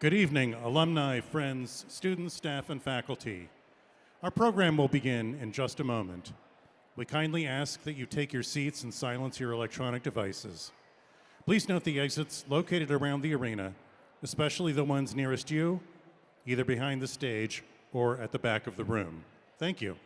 Good evening, alumni, friends, students, staff, and faculty. Our program will begin in just a moment. We kindly ask that you take your seats and silence your electronic devices. Please note the exits located around the arena, especially the ones nearest you, either behind the stage or at the back of the room. Thank you.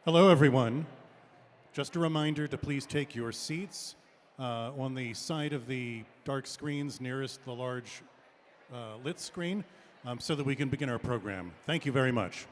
Hello, everyone. Just a reminder to please take your seats on the side of the dark screens nearest the large lit screen so that we can begin our program. Thank you very much.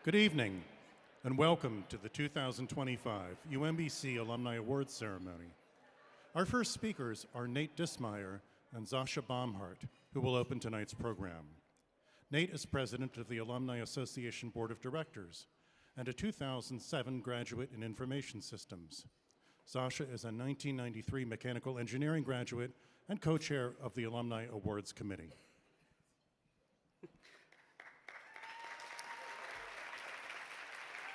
Good evening, and welcome to the 2025 UMBC Alumni Awards Ceremony. Our first speakers are Nate Dismeyer and Zasha Baumhart, who will open tonight's program. Nate is president of the Alumni Association Board of Directors and a 2007 graduate in Information Systems. Zasha is a 1993 mechanical engineering graduate and co-chair of the Alumni Awards Committee.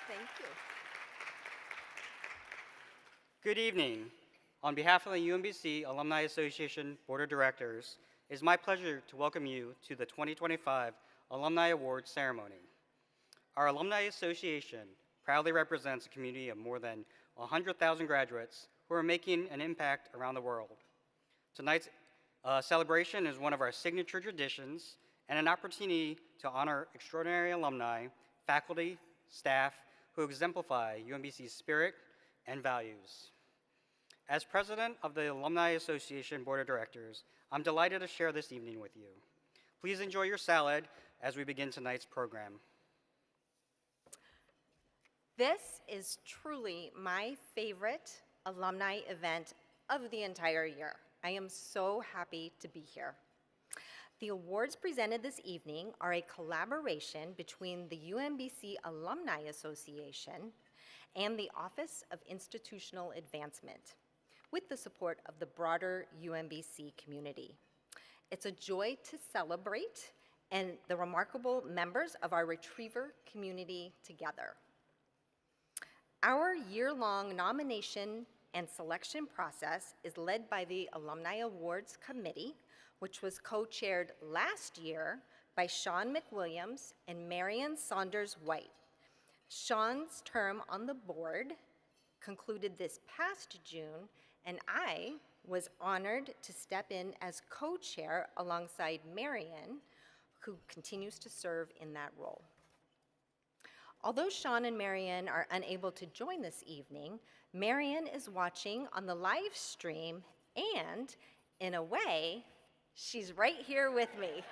Thank you. Good evening. On behalf of the UMBC Alumni Association Board of Directors, it is my pleasure to welcome you to the 2025 Alumni Awards Ceremony. Our Alumni Association proudly represents a community of more than 100,000 graduates who are making an impact around the world. Tonight's celebration is one of our signature traditions and an opportunity to honor extraordinary alumni, faculty, staff who exemplify UMBC's spirit and values. As president of the Alumni Association Board of Directors, I'm delighted to share this evening with you. Please enjoy your salad as we begin tonight's program. This is truly my favorite alumni event of the entire year. I am so happy to be here. The awards presented this evening are a collaboration between the UMBC Alumni Association and the Office of Institutional Advancement, with the support of the broader UMBC community. It's a joy to celebrate and the remarkable members of our Retriever community together. Our year-long nomination and selection process is led by the Alumni Awards Committee, which was co-chaired last year by Sean McWilliams and Marian Saunders-White. Sean's term on the board concluded this past June, and I was honored to step in as co-chair alongside Marian, who continues to serve in that role. Although Sean and Marian are unable to join this evening, Marian is watching on the live stream, and in a way, she's right here with me.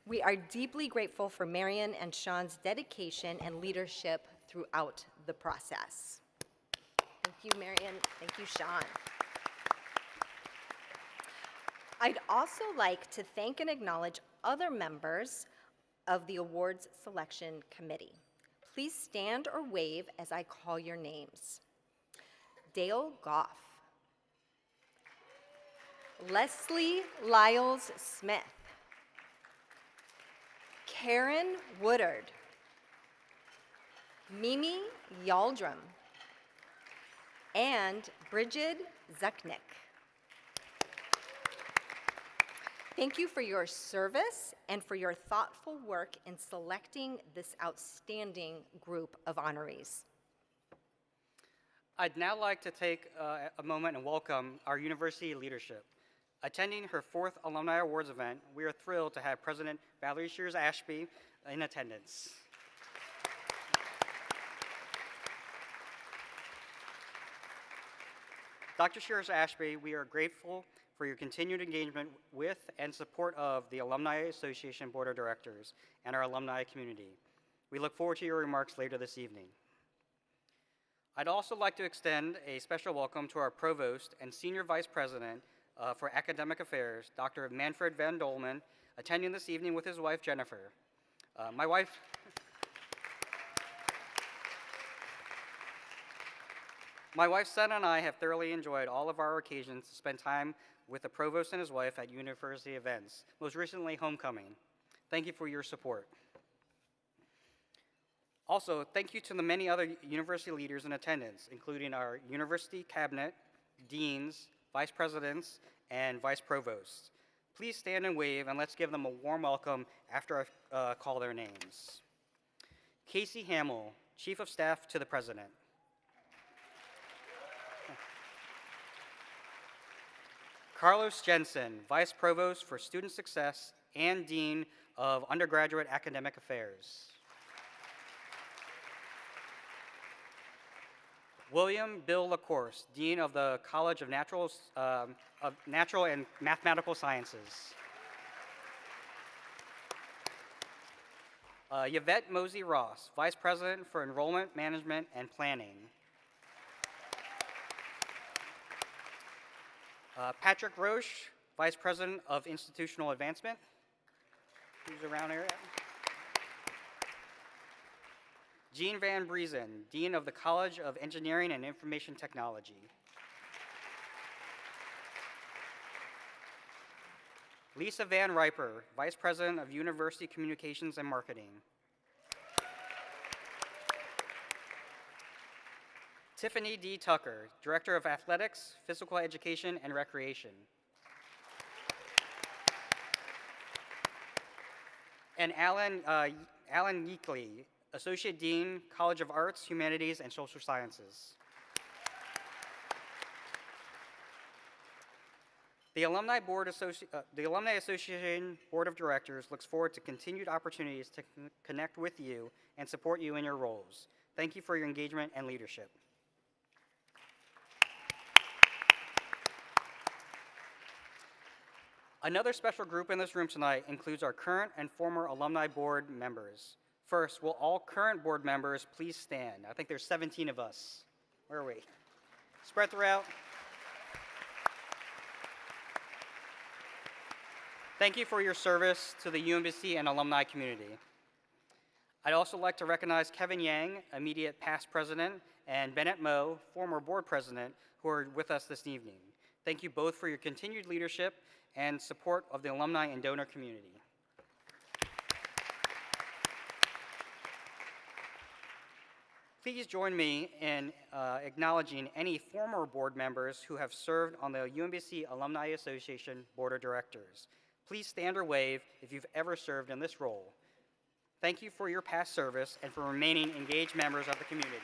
We are deeply grateful for Marian and Sean's dedication and leadership throughout the process. Thank you, Marian. Thank you, Sean. I'd also like to thank and acknowledge other members of the awards selection committee. Please stand or wave as I call your names. Dale Goff, Leslie Lyles Smith, Karen Woodard, Mimi Yaldrum, and Bridget Zucknick. Thank you for your service and for your thoughtful work in selecting this outstanding group of honorees. I'd now like to take a moment and welcome our university leadership. Attending her 4th Alumni Awards event, we are thrilled to have President Valerie Shears Ashby in attendance. Dr. Shears Ashby, we are grateful for your continued engagement with and support of the Alumni Association Board of Directors and our alumni community. We look forward to your remarks later this evening. I'd also like to extend a special welcome to our Provost and Senior Vice President for Academic Affairs, Dr. Manfred Van Dolman, attending this evening with his wife, Jennifer. My wife Sen and I have thoroughly enjoyed all of our occasions to spend time with the Provost and his wife at university events, most recently homecoming. Thank you for your support. Also, thank you to the many other university leaders in attendance, including our university cabinet, deans, vice presidents, and vice provosts. Please stand and wave, and let's give them a warm welcome after I call their names. Casey Hamill, Chief of Staff to the President. Carlos Jensen, Vice Provost for Student Success and Dean of Undergraduate Academic Affairs. William Bill LaCourse, Dean of the College of Natural and Mathematical Sciences. Yvette Mosey Ross, Vice President for Enrollment Management and Planning. Patrick Roche, Vice President of Institutional Advancement. Who's around here? Jean Van Briesen, Dean of the College of Engineering and Information Technology. Lisa Van Riper, Vice President of University Communications and Marketing. Tiffany D. Tucker, Director of Athletics, Physical Education, and Recreation. And Alan Yeakley, Associate Dean, College of Arts, Humanities, and Social Sciences. The Alumni Association Board of Directors looks forward to continued opportunities to connect with you and support you in your roles. Thank you for your engagement and leadership. Another special group in this room tonight includes our current and former Alumni Board members. First, will all current board members please stand? I think there's 17 of us. Where are we? Spread throughout. Thank you for your service to the UMBC and alumni community. I'd also like to recognize Kevin Yang, immediate past president, and Bennett Moe, former board president, who are with us this evening. Thank you both for your continued leadership and support of the alumni and donor community. Please join me in acknowledging any former board members who have served on the UMBC Alumni Association Board of Directors. Please stand or wave if you've ever served in this role. Thank you for your past service and for remaining engaged members of the community.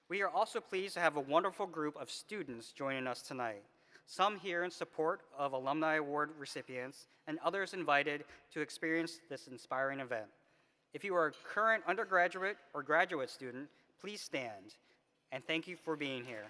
We are also pleased to have a wonderful group of students joining us tonight. Some here in support of Alumni Award recipients and others invited to experience this inspiring event. If you are a current undergraduate or graduate student, please stand, and thank you for being here.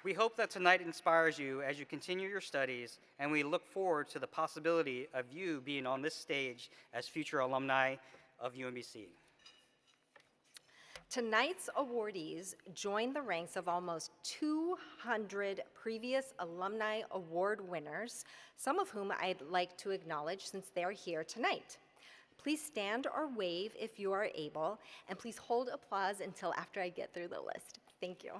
We hope that tonight inspires you as you continue your studies, and we look forward to the possibility of you being on this stage as future alumni of UMBC. Tonight's awardees join the ranks of almost 200 previous Alumni Award winners, some of whom I'd like to acknowledge since they're here tonight. Please stand or wave if you are able, and please hold applause until after I get through the list. Thank you.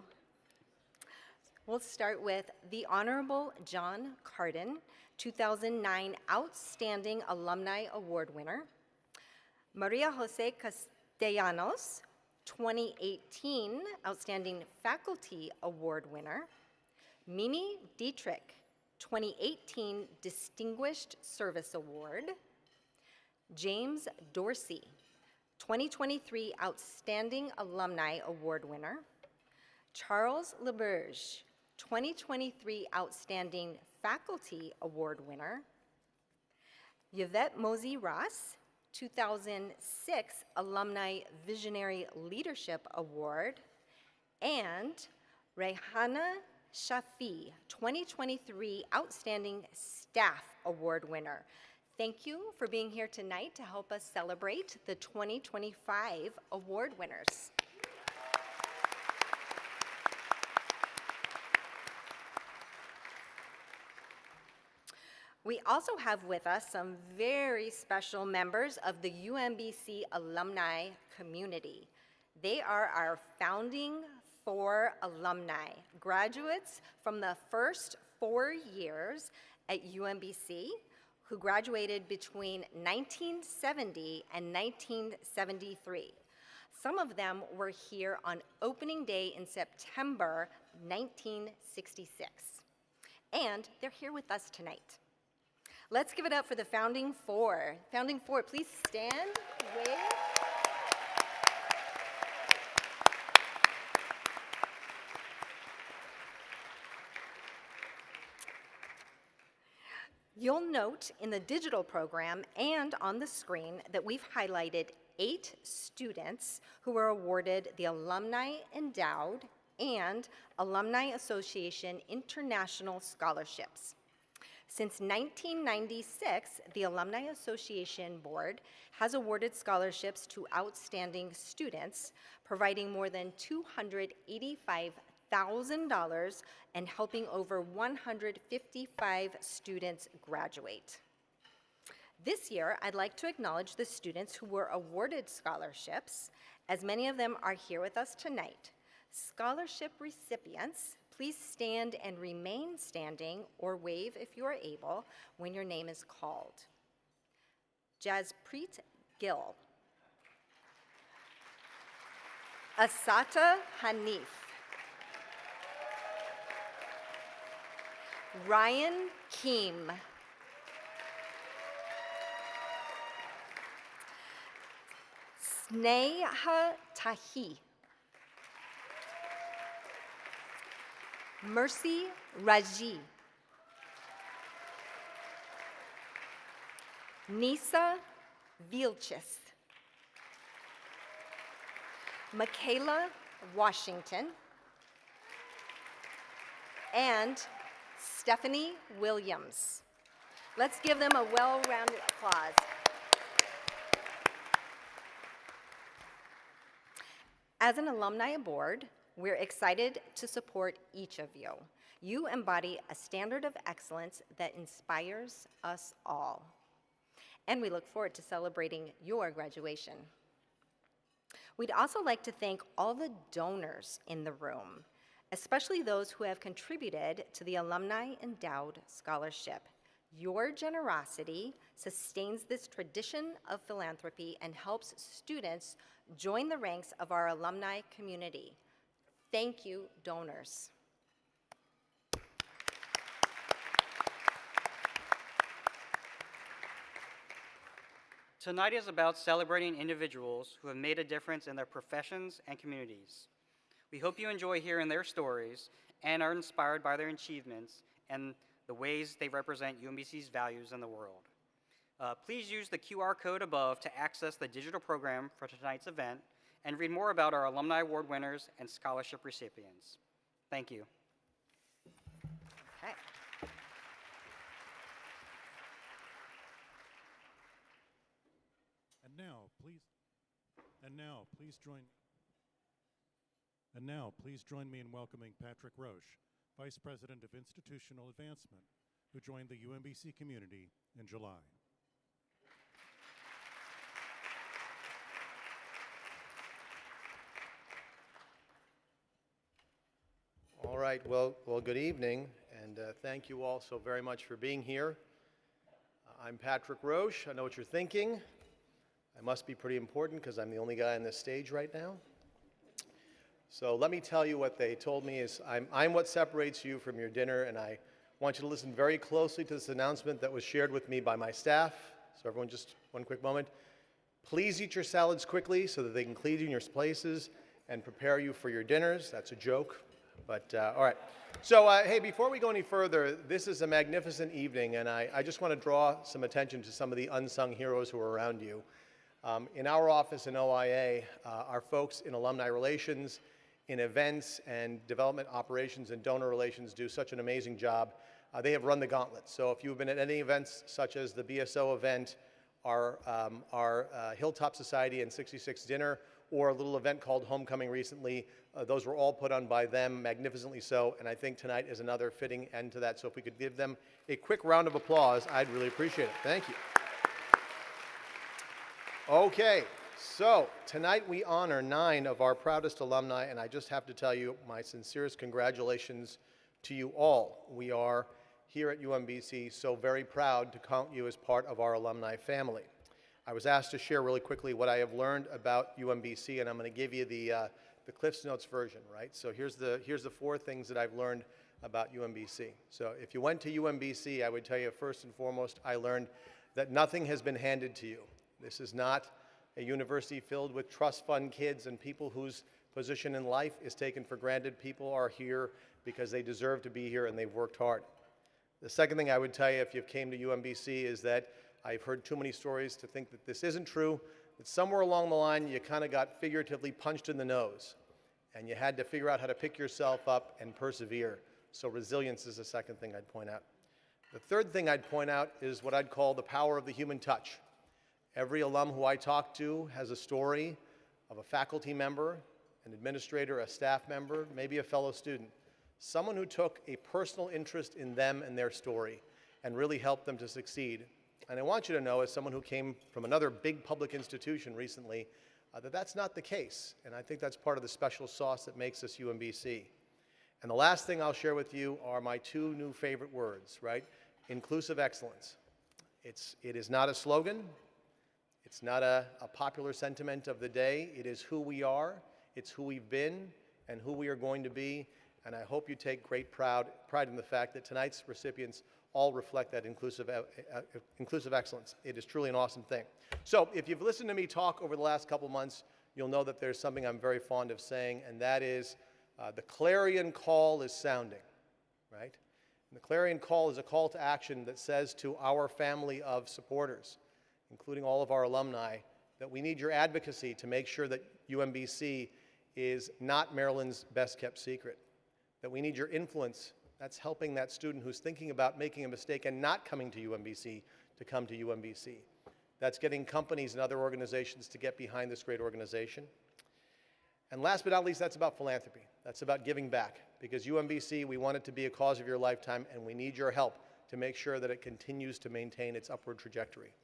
We'll start with the Honorable John Carden, 2009 Outstanding Alumni Award winner. Maria Jose Castellanos, 2018 Outstanding Faculty Award winner. Mimi Dietrich, 2018 Distinguished Service Award. James Dorsey, 2023 Outstanding Alumni Award winner. Charles LeBurge, 2023 Outstanding Faculty Award winner. Yvette Mosey Ross, 2006 Alumni Visionary Leadership Award. And Rehana Shafi, 2023 Outstanding Staff Award winner. Thank you for being here tonight to help us celebrate the 2025 award winners. We also have with us some very special members of the UMBC alumni community. They are our founding 4 alumni, graduates from the first 4 years at UMBC, who graduated between 1970 and 1973. Some of them were here on opening day in September 1966. And they're here with us tonight. Let's give it up for the Founding 4. Founding 4, please stand, wave. You'll note in the digital program and on the screen that we've highlighted 8 students who were awarded the Alumni Endowed and Alumni Association International Scholarships. Since 1996, the Alumni Association Board has awarded scholarships to outstanding students, providing more than $285,000 and helping over 155 students graduate. This year, I'd like to acknowledge the students who were awarded scholarships, as many of them are here with us tonight. Scholarship recipients, please stand and remain standing or wave if you are able when your name is called. Jaspreet Gill. Asata Hanif. Ryan Keem. Sneha Tahi. Mercy Raji. Nisa Vilchis. Michaela Washington. And Stephanie Williams. Let's give them a well-rounded applause. As an alumni board, we're excited to support each of you. You embody a standard of excellence that inspires us all. And we look forward to celebrating your graduation. We'd also like to thank all the donors in the room, especially those who have contributed to the Alumni Endowed Scholarship. Your generosity sustains this tradition of philanthropy and helps students join the ranks of our alumni community. Thank you, donors. Tonight is about celebrating individuals who have made a difference in their professions and communities. We hope you enjoy hearing their stories and are inspired by their achievements and the ways they represent UMBC's values in the world. Please use the QR code above to access the digital program for tonight's event and read more about our Alumni Award winners and scholarship recipients. Thank you. Okay. And now, please join me in welcoming Patrick Roche, Vice President of Institutional Advancement, who joined the UMBC community in July. All right, well, good evening, and thank you all so very much for being here. I'm Patrick Roche. I know what you're thinking. I must be pretty important because I'm the only guy on this stage right now. So let me tell you what they told me is I'm what separates you from your dinner, and I want you to listen very closely to this announcement that was shared with me by my staff. So everyone, just one quick moment. Please eat your salads quickly so that they can clean your places and prepare you for your dinners. That's a joke. But all right. So hey, before we go any further, this is a magnificent evening, and I just want to draw some attention to some of the unsung heroes who are around you. In our office in OIA, our folks in alumni relations, in events and development operations and donor relations do such an amazing job. They have run the gauntlet. So if you've been at any events such as the BSO event, our Hilltop Society and 66 dinner, or a little event called Homecoming recently, those were all put on by them, magnificently so, and I think tonight is another fitting end to that. So if we could give them a quick round of applause, I'd really appreciate it. Thank you. Okay, so tonight we honor 9 of our proudest alumni, and I just have to tell you my sincerest congratulations to you all. We are here at UMBC so very proud to count you as part of our alumni family. I was asked to share really quickly what I have learned about UMBC, and I'm going to give you the Cliff's Notes version, right? So here's the 4 things that I've learned about UMBC. So if you went to UMBC, I would tell you first and foremost, I learned that nothing has been handed to you. This is not a university filled with trust fund kids and people whose position in life is taken for granted. People are here because they deserve to be here and they've worked hard. The second thing I would tell you if you came to UMBC is that I've heard too many stories to think that this isn't true, that somewhere along the line you kind of got figuratively punched in the nose, and you had to figure out how to pick yourself up and persevere. So resilience is the second thing I'd point out. The third thing I'd point out is what I'd call the power of the human touch. Every alum who I talk to has a story of a faculty member, an administrator, a staff member, maybe a fellow student, someone who took a personal interest in them and their story and really helped them to succeed. And I want you to know, as someone who came from another big public institution recently, that that's not the case. And I think that's part of the special sauce that makes us UMBC. And the last thing I'll share with you are my two new favorite words, right? Inclusive excellence. It is not a slogan. It's not a popular sentiment of the day. It is who we are. It's who we've been and who we are going to be. And I hope you take great pride in the fact that tonight's recipients all reflect that inclusive excellence. It is truly an awesome thing. So if you've listened to me talk over the last couple months, you'll know that there's something I'm very fond of saying, and that is the clarion call is sounding, right? And the clarion call is a call to action that says to our family of supporters, including all of our alumni, that we need your advocacy to make sure that UMBC is not Maryland's best-kept secret, that we need your influence. That's helping that student who's thinking about making a mistake and not coming to UMBC to come to UMBC. That's getting companies and other organizations to get behind this great organization. And last but not least, that's about philanthropy. That's about giving back. Because UMBC, we want it to be a cause of your lifetime, and we need your help to make sure that it continues to maintain its upward trajectory.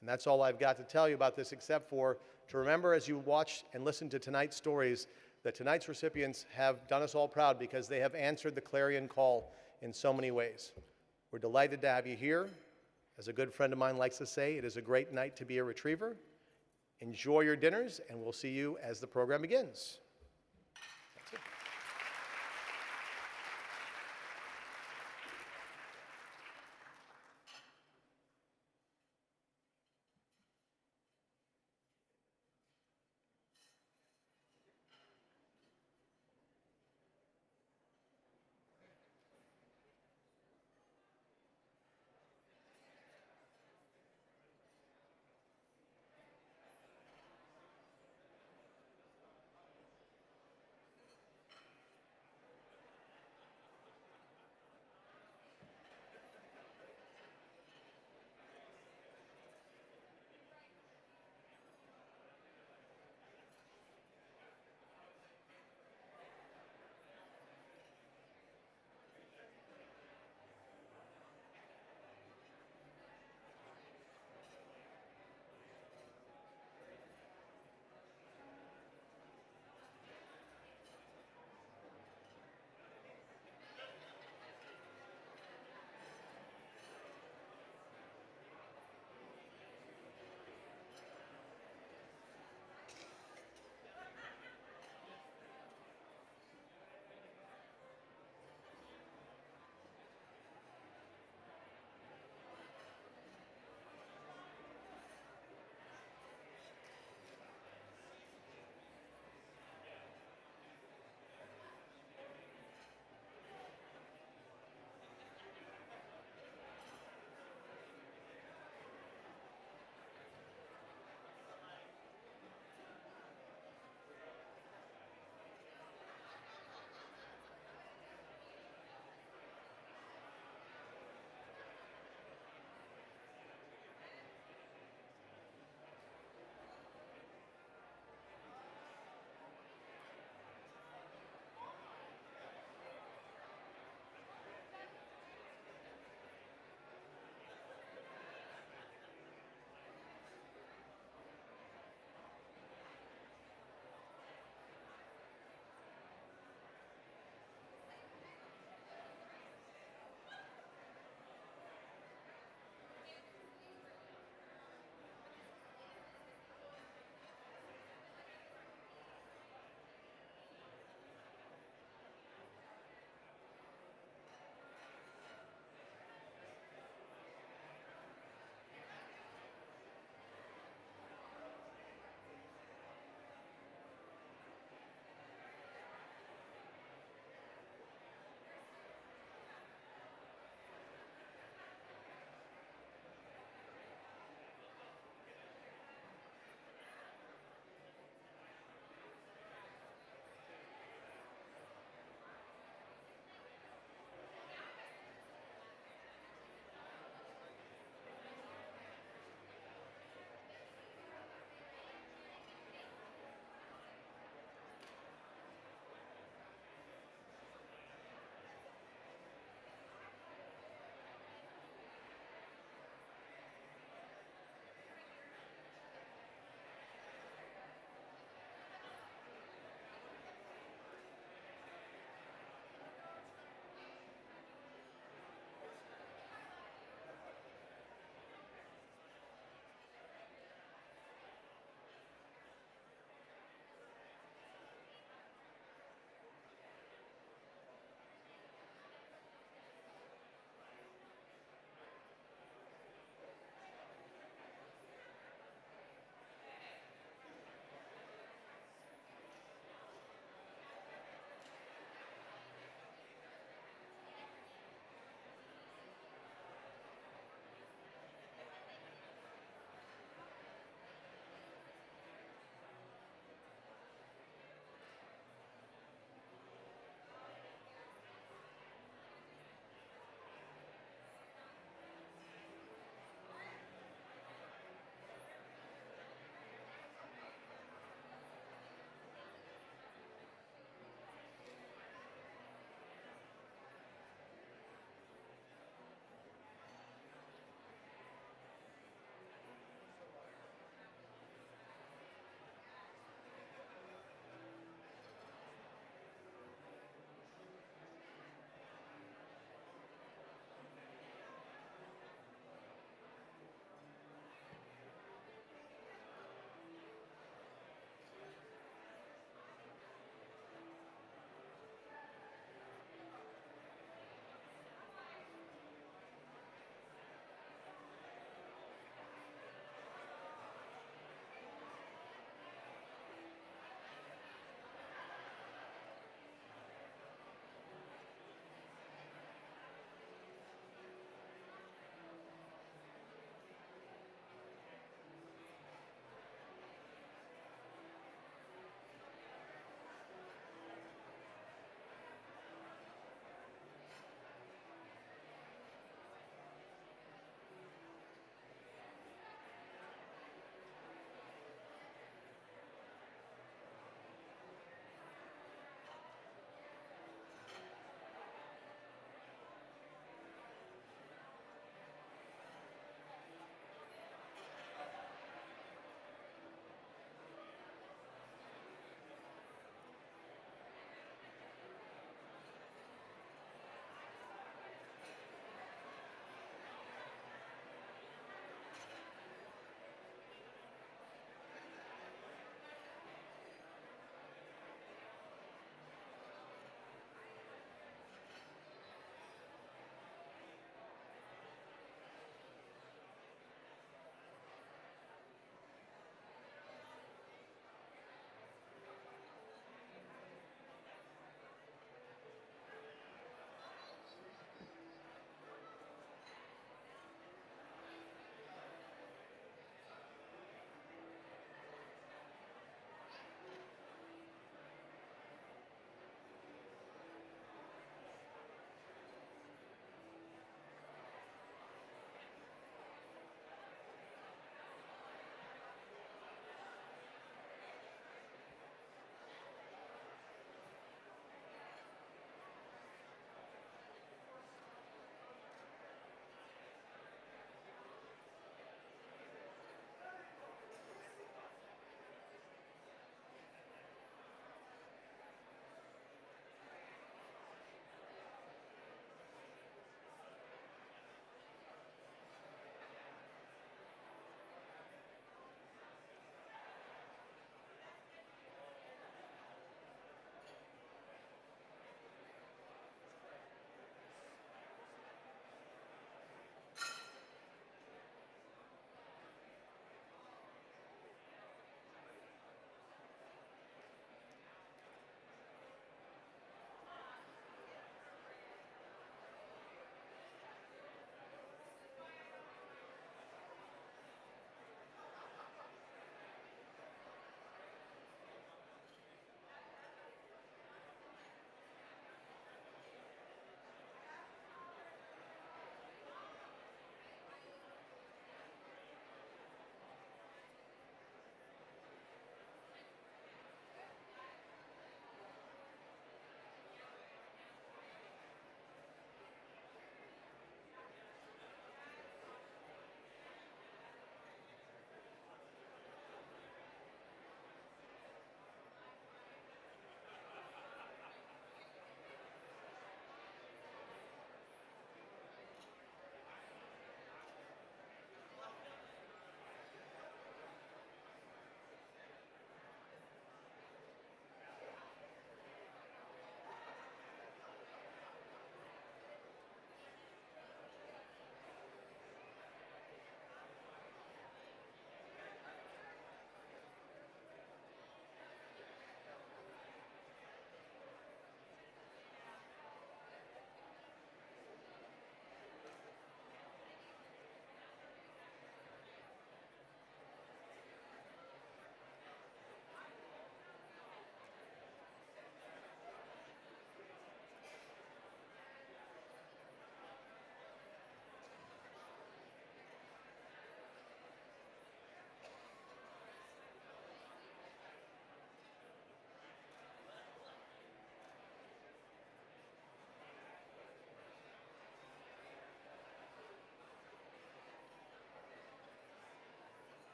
And that's all I've got to tell you about this, except for to remember as you watch and listen to tonight's stories that tonight's recipients have done us all proud because they have answered the clarion call in so many ways. We're delighted to have you here. As a good friend of mine likes to say, it is a great night to be a retriever. Enjoy your dinners, and we'll see you as the program begins. That's it.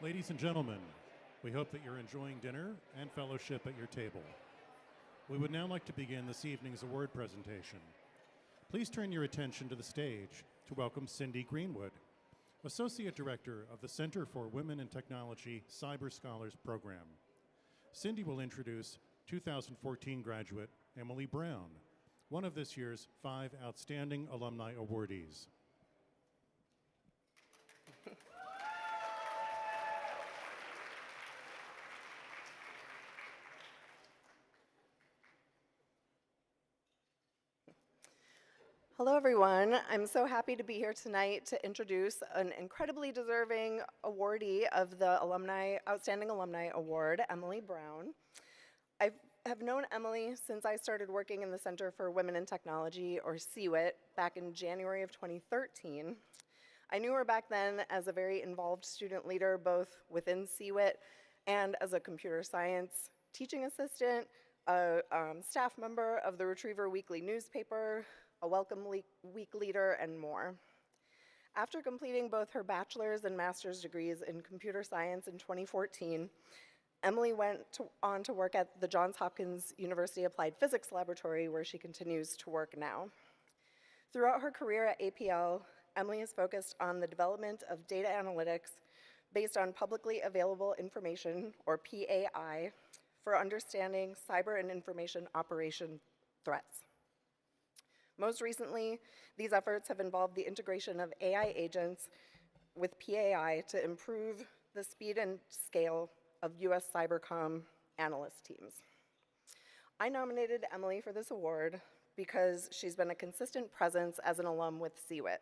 Ladies and gentlemen, we hope that you're enjoying dinner and fellowship at your table. We would now like to begin this evening's award presentation. Please turn your attention to the stage to welcome Cindy Greenwood, Associate Director of the Center for Women in Technology Cyber Scholars Program. Cindy will introduce 2014 graduate Emily Brown, one of this year's 5 Outstanding Alumni awardees. Hello, everyone. I'm so happy to be here tonight to introduce an incredibly deserving awardee of the Outstanding Alumni Award, Emily Brown. I have known Emily since I started working in the Center for Women in Technology, or CWIT, back in January of 2013. I knew her back then as a very involved student leader, both within CWIT and as a computer science teaching assistant, a staff member of the Retriever Weekly newspaper, a Welcome Week leader, and more. After completing both her bachelor's and master's degrees in computer science in 2014, Emily went on to work at the Johns Hopkins University Applied Physics Laboratory, where she continues to work now. Throughout her career at APL, Emily has focused on the development of data analytics based on publicly available information, or PAI, for understanding cyber and information operation threats. Most recently, these efforts have involved the integration of AI agents with PAI to improve the speed and scale of US Cybercom analyst teams. I nominated Emily for this award because she's been a consistent presence as an alum with CWIT.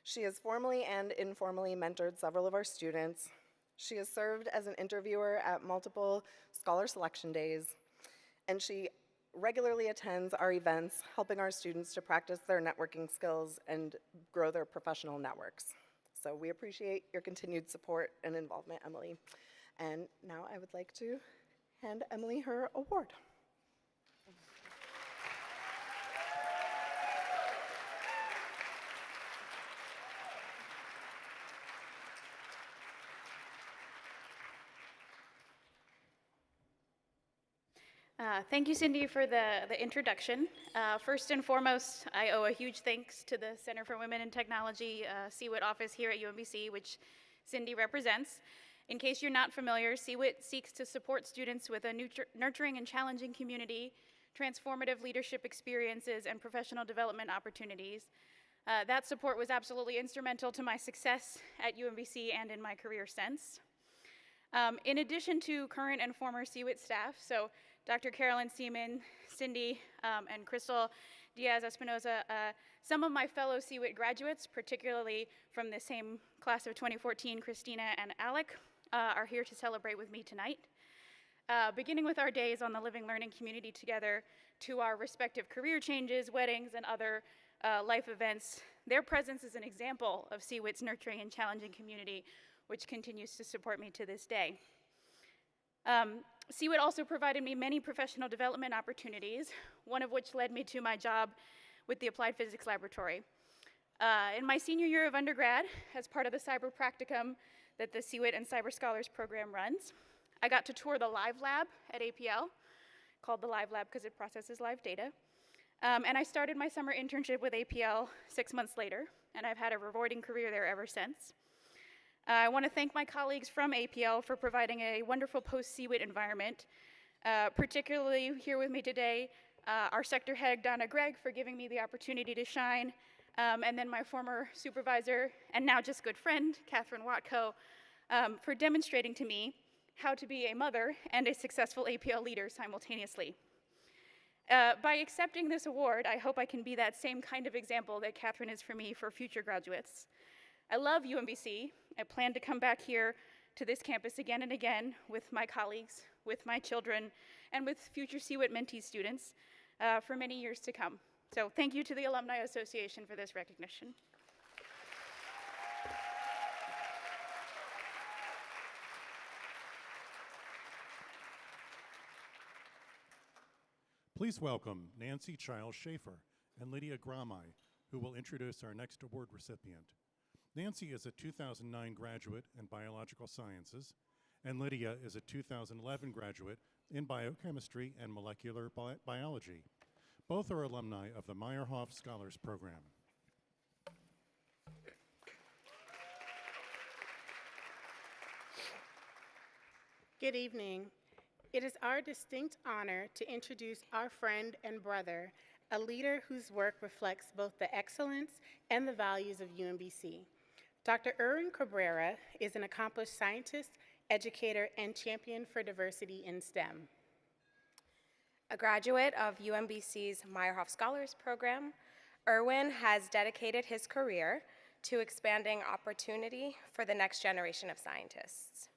She has formally and informally mentored several of our students. She has served as an interviewer at multiple scholar selection days, and she regularly attends our events, helping our students to practice their networking skills and grow their professional networks. So we appreciate your continued support and involvement, Emily. And now I would like to hand Emily her award. Thank you, Cindy, for the introduction. First and foremost, I owe a huge thanks to the Center for Women in Technology CWIT office here at UMBC, which Cindy represents. In case you're not familiar, CWIT seeks to support students with a nurturing and challenging community, transformative leadership experiences, and professional development opportunities. That support was absolutely instrumental to my success at UMBC and in my career since. In addition to current and former CWIT staff, so Dr. Carolyn Seaman, Cindy, and Crystal Diaz-Espinoza, some of my fellow CWIT graduates, particularly from the same class of 2014, Christina and Alec, are here to celebrate with me tonight. Beginning with our days on the Living Learning community together to our respective career changes, weddings, and other life events, their presence is an example of CWIT's nurturing and challenging community, which continues to support me to this day. CWIT also provided me many professional development opportunities, one of which led me to my job with the Applied Physics Laboratory. In my senior year of undergrad, as part of the cyber practicum that the CWIT and Cyber Scholars program runs, I got to tour the Live Lab at APL, called the Live Lab because it processes live data. And I started my summer internship with APL 6 months later, and I've had a rewarding career there ever since. I want to thank my colleagues from APL for providing a wonderful post-CWIT environment, particularly here with me today, our sector head, Donna Gregg, for giving me the opportunity to shine, and then my former supervisor and now just good friend, Catherine Watko, for demonstrating to me how to be a mother and a successful APL leader simultaneously. By accepting this award, I hope I can be that same kind of example that Catherine is for me for future graduates. I love UMBC. I plan to come back here to this campus again and again with my colleagues, with my children, and with future CWIT mentee students for many years to come. So thank you to the Alumni Association for this recognition. Please welcome Nancy Childs Schaefer and Lydia Gramai, who will introduce our next award recipient. Nancy is a 2009 graduate in biological sciences, and Lydia is a 2011 graduate in biochemistry and molecular biology. Both are alumni of the Meyerhoff Scholars Program. Good evening. It is our distinct honor to introduce our friend and brother, a leader whose work reflects both the excellence and the values of UMBC. Dr. Erwin Cabrera is an accomplished scientist, educator, and champion for diversity in STEM. A graduate of UMBC's Meyerhoff Scholars Program, Erwin has dedicated his career to expanding opportunity for the next generation of scientists.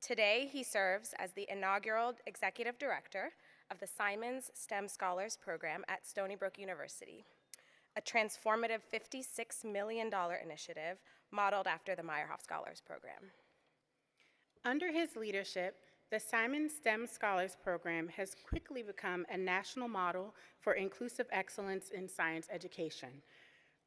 Today, he serves as the inaugural Executive Director of the Simons STEM Scholars Program at Stony Brook University, a transformative $56 million initiative modeled after the Meyerhoff Scholars Program. Under his leadership, the Simons STEM Scholars Program has quickly become a national model for inclusive excellence in science education.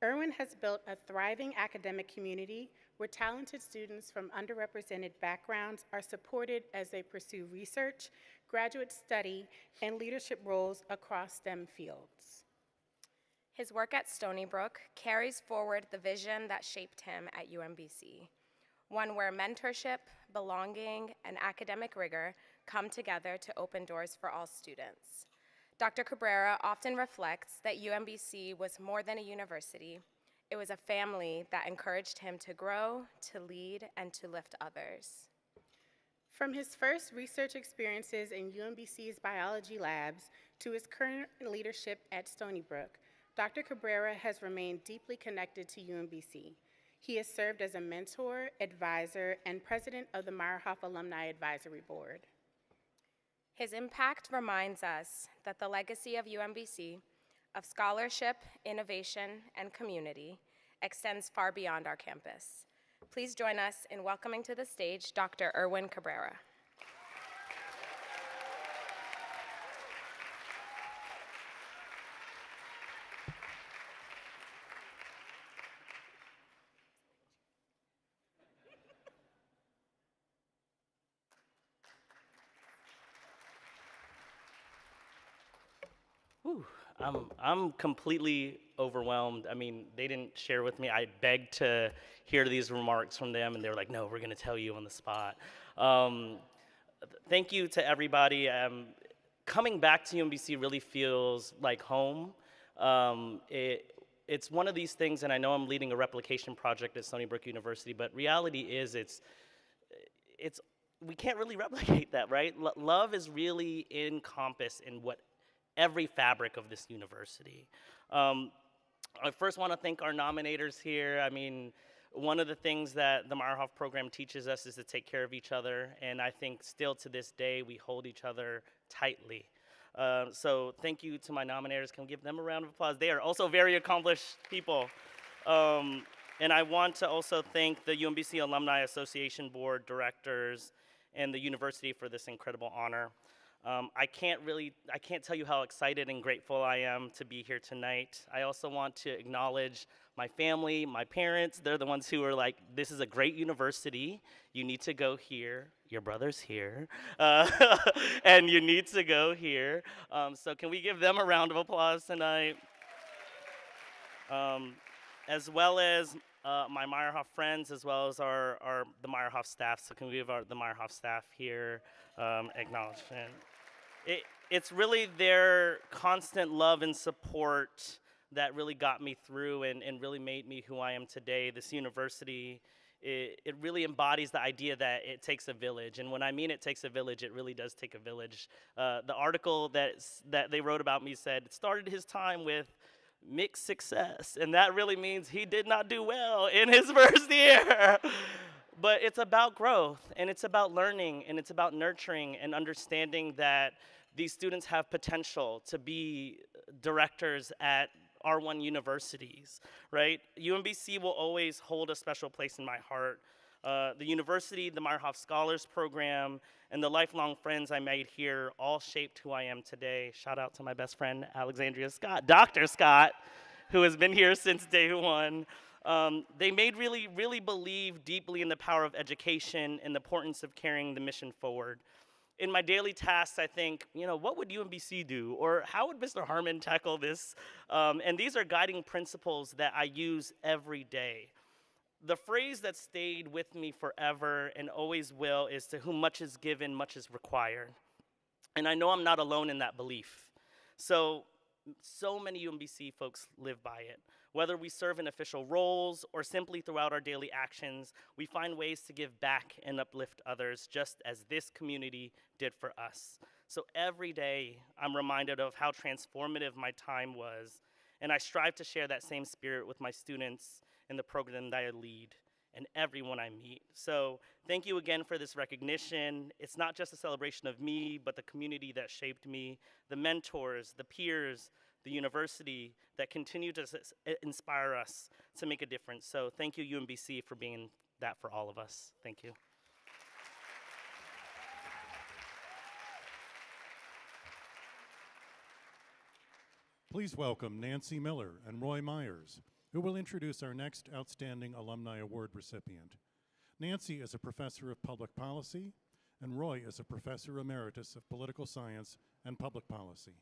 Erwin has built a thriving academic community where talented students from underrepresented backgrounds are supported as they pursue research, graduate study, and leadership roles across STEM fields. His work at Stony Brook carries forward the vision that shaped him at UMBC, one where mentorship, belonging, and academic rigor come together to open doors for all students. Dr. Cabrera often reflects that UMBC was more than a university. It was a family that encouraged him to grow, to lead, and to lift others. From his first research experiences in UMBC's biology labs to his current leadership at Stony Brook, Dr. Cabrera has remained deeply connected to UMBC. He has served as a mentor, advisor, and president of the Meyerhoff Alumni Advisory Board. His impact reminds us that the legacy of UMBC, of scholarship, innovation, and community, extends far beyond our campus. Please join us in welcoming to the stage Dr. Erwin Cabrera. Whew, I'm completely overwhelmed. I mean, they didn't share with me. I begged to hear these remarks from them, and they were like, no, we're going to tell you on the spot. Thank you to everybody. Coming back to UMBC really feels like home. It's one of these things, and I know I'm leading a replication project at Stony Brook University, but reality is we can't really replicate that, right? Love is really encompassed in what every fabric of this university. I first want to thank our nominators here. I mean, one of the things that the Meyerhoff program teaches us is to take care of each other, and I think still to this day we hold each other tightly. So thank you to my nominators. Can we give them a round of applause? They are also very accomplished people. And I want to also thank the UMBC Alumni Association Board directors and the university for this incredible honor. I can't tell you how excited and grateful I am to be here tonight. I also want to acknowledge my family, my parents. They're the ones who are like, this is a great university. You need to go here. Your brother's here. And you need to go here. So can we give them a round of applause tonight? As well as my Meyerhoff friends, as well as the Meyerhoff staff. So can we give the Meyerhoff staff here acknowledgement? It's really their constant love and support that really got me through and really made me who I am today. This university, it really embodies the idea that it takes a village. And when I mean it takes a village, it really does take a village. The article that they wrote about me said, it started his time with mixed success. And that really means he did not do well in his first year. But it's about growth, and it's about learning, and it's about nurturing and understanding that these students have potential to be directors at R1 universities, right? UMBC will always hold a special place in my heart. The university, the Meyerhoff Scholars Program, and the lifelong friends I made here all shaped who I am today. Shout out to my best friend, Alexandria Scott, Dr. Scott, who has been here since day one. They made really believe deeply in the power of education and the importance of carrying the mission forward. In my daily tasks, I think, what would UMBC do? Or how would Mr. Harmon tackle this? And these are guiding principles that I use every day. The phrase that stayed with me forever and always will is, to whom much is given, much is required. And I know I'm not alone in that belief. So many UMBC folks live by it. Whether we serve in official roles or simply throughout our daily actions, we find ways to give back and uplift others, just as this community did for us. So every day, I'm reminded of how transformative my time was, and I strive to share that same spirit with my students in the program that I lead and everyone I meet. So thank you again for this recognition. It's not just a celebration of me, but the community that shaped me, the mentors, the peers, the university that continue to inspire us to make a difference. So thank you, UMBC, for being that for all of us. Thank you. Please welcome Nancy Miller and Roy Myers, who will introduce our next Outstanding Alumni Award recipient. Nancy is a professor of public policy, and Roy is a professor emeritus of political science and public policy.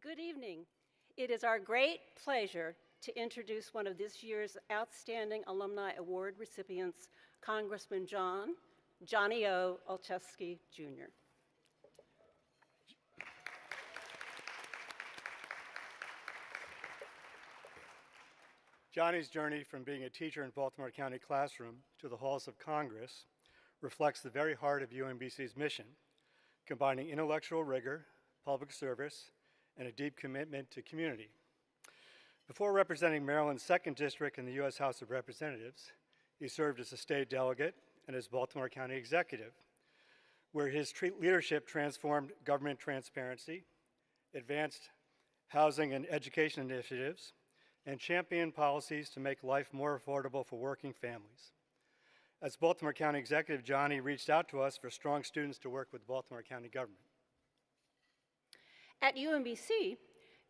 Good evening. It is our great pleasure to introduce one of this year's Outstanding Alumni Award recipients, Congressman Johnny O. Olszewski, Jr. Johnny's journey from being a teacher in Baltimore County classroom to the halls of Congress reflects the very heart of UMBC's mission, combining intellectual rigor, public service, and a deep commitment to community. Before representing Maryland's 2nd District in the U.S. House of Representatives, he served as a state delegate and as Baltimore County executive, where his leadership transformed government transparency, advanced housing and education initiatives, and championed policies to make life more affordable for working families. As Baltimore County executive, Johnny reached out to us for strong students to work with Baltimore County government. At UMBC,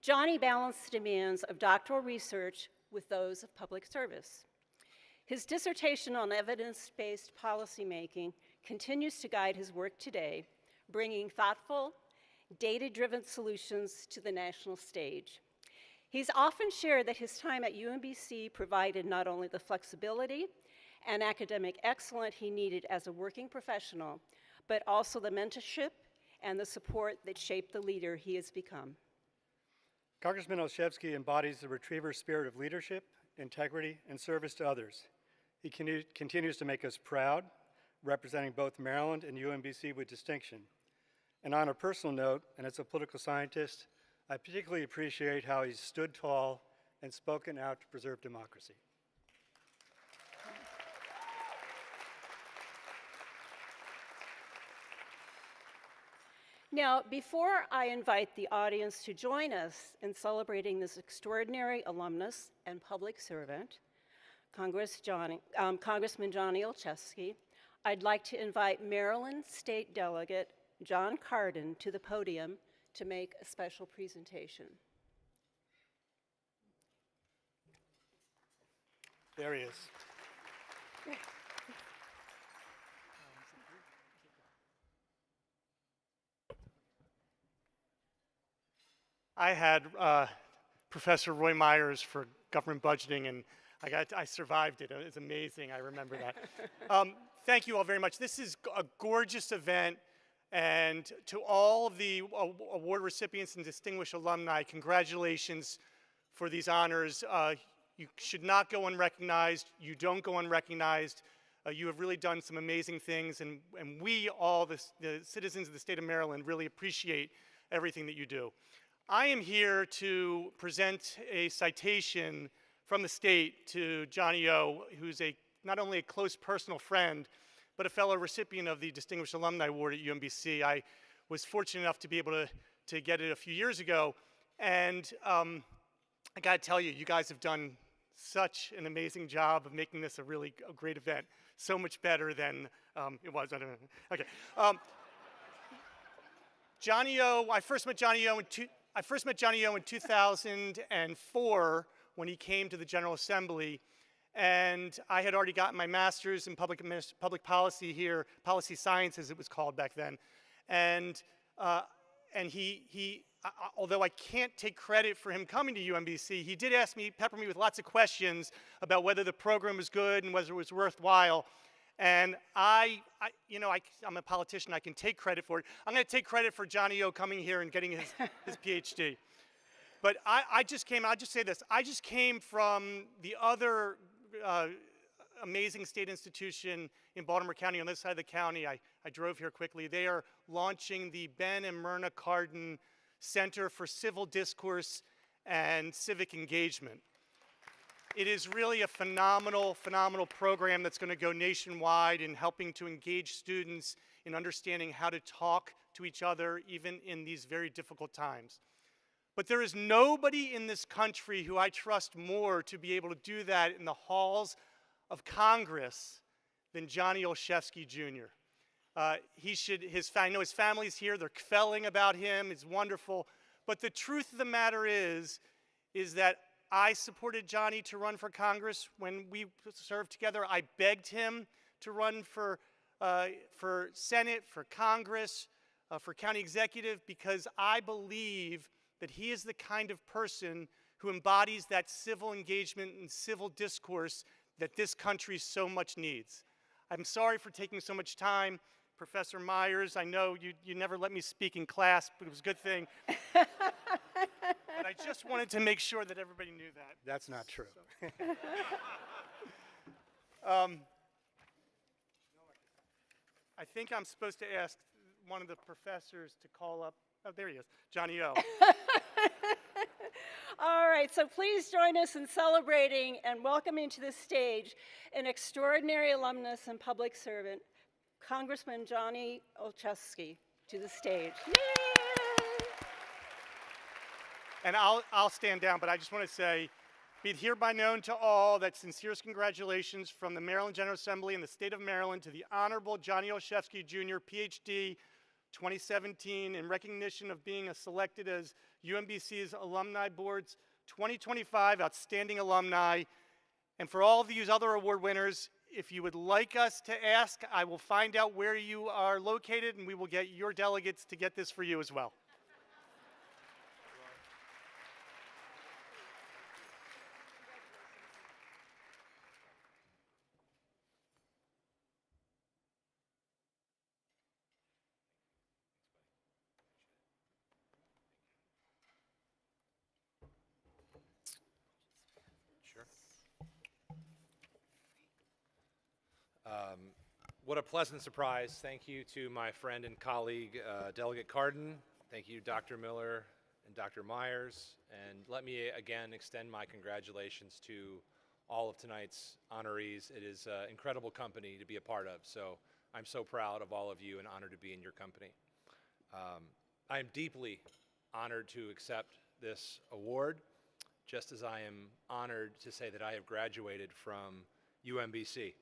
Johnny balanced the demands of doctoral research with those of public service. His dissertation on evidence-based policymaking continues to guide his work today, bringing thoughtful, data-driven solutions to the national stage. He's often shared that his time at UMBC provided not only the flexibility and academic excellence he needed as a working professional, but also the mentorship and the support that shaped the leader he has become. Congressman Olszewski embodies the retriever spirit of leadership, integrity, and service to others. He continues to make us proud, representing both Maryland and UMBC with distinction. And on a personal note, and as a political scientist, I particularly appreciate how he's stood tall and spoken out to preserve democracy. Now, before I invite the audience to join us in celebrating this extraordinary alumnus and public servant, Congressman Johnny Olszewski, I'd like to invite Maryland State Delegate John Carden to the podium to make a special presentation. There he is. I had Professor Roy Myers for government budgeting, and I survived it. It's amazing. I remember that. Thank you all very much. This is a gorgeous event, and to all of the award recipients and distinguished alumni, congratulations for these honors. You should not go unrecognized. You don't go unrecognized. You have really done some amazing things, and we all, the citizens of the state of Maryland, really appreciate everything that you do. I am here to present a citation from the state to Johnny O, who's not only a close personal friend, but a fellow recipient of the Distinguished Alumni Award at UMBC. I was fortunate enough to be able to get it a few years ago, and I gotta tell you, you guys have done such an amazing job of making this a great event. So much better than it was. I don't know. Okay. Johnny O, I first met Johnny O in 2004 when he came to the General Assembly, and I had already gotten my master's in public policy here, policy science as it was called back then, and although I can't take credit for him coming to UMBC, he did pepper me with lots of questions about whether the program was good and whether it was worthwhile. And I'm a politician, I can take credit for it. I'm going to take credit for Johnny O coming here and getting his PhD. But I'll just say this, I just came from the other amazing state institution in Baltimore County, on this side of the county. I drove here quickly. They are launching the Ben and Myrna Carden Center for Civil Discourse and Civic Engagement. It is really a phenomenal, phenomenal program that's going to go nationwide in helping to engage students in understanding how to talk to each other, even in these very difficult times. But there is nobody in this country who I trust more to be able to do that in the halls of Congress than Johnny Olszewski Jr. I know his family's here, they're kvelling about him, it's wonderful. But the truth of the matter is that I supported Johnny to run for Congress when we served together. I begged him to run for Senate, for Congress, for county executive, because I believe that he is the kind of person who embodies that civil engagement and civil discourse that this country so much needs. I'm sorry for taking so much time. Professor Myers, I know you never let me speak in class, but it was a good thing. But I just wanted to make sure that everybody knew that. That's not true. I think I'm supposed to ask one of the professors to call up. Oh, there he is, Johnny O. All right, so please join us in celebrating and welcoming to the stage an extraordinary alumnus and public servant, Congressman Johnny Olszewski, to the stage. Yay! And I'll stand down, but I just want to say, be it hereby known to all that sincerest congratulations from the Maryland General Assembly and the state of Maryland to the Honorable Johnny Olszewski Jr., PhD, 2017, in recognition of being selected as UMBC's Alumni Board's 2025 Outstanding Alumni. And for all of these other award winners, if you would like us to ask, I will find out where you are located, and we will get your delegates to get this for you as well. What a pleasant surprise. Thank you to my friend and colleague, Delegate Carden. Thank you, Dr. Miller and Dr. Myers. And let me again extend my congratulations to all of tonight's honorees. It is an incredible company to be a part of. So I'm so proud of all of you and honored to be in your company. I am deeply honored to accept this award, just as I am honored to say that I have graduated from UMBC,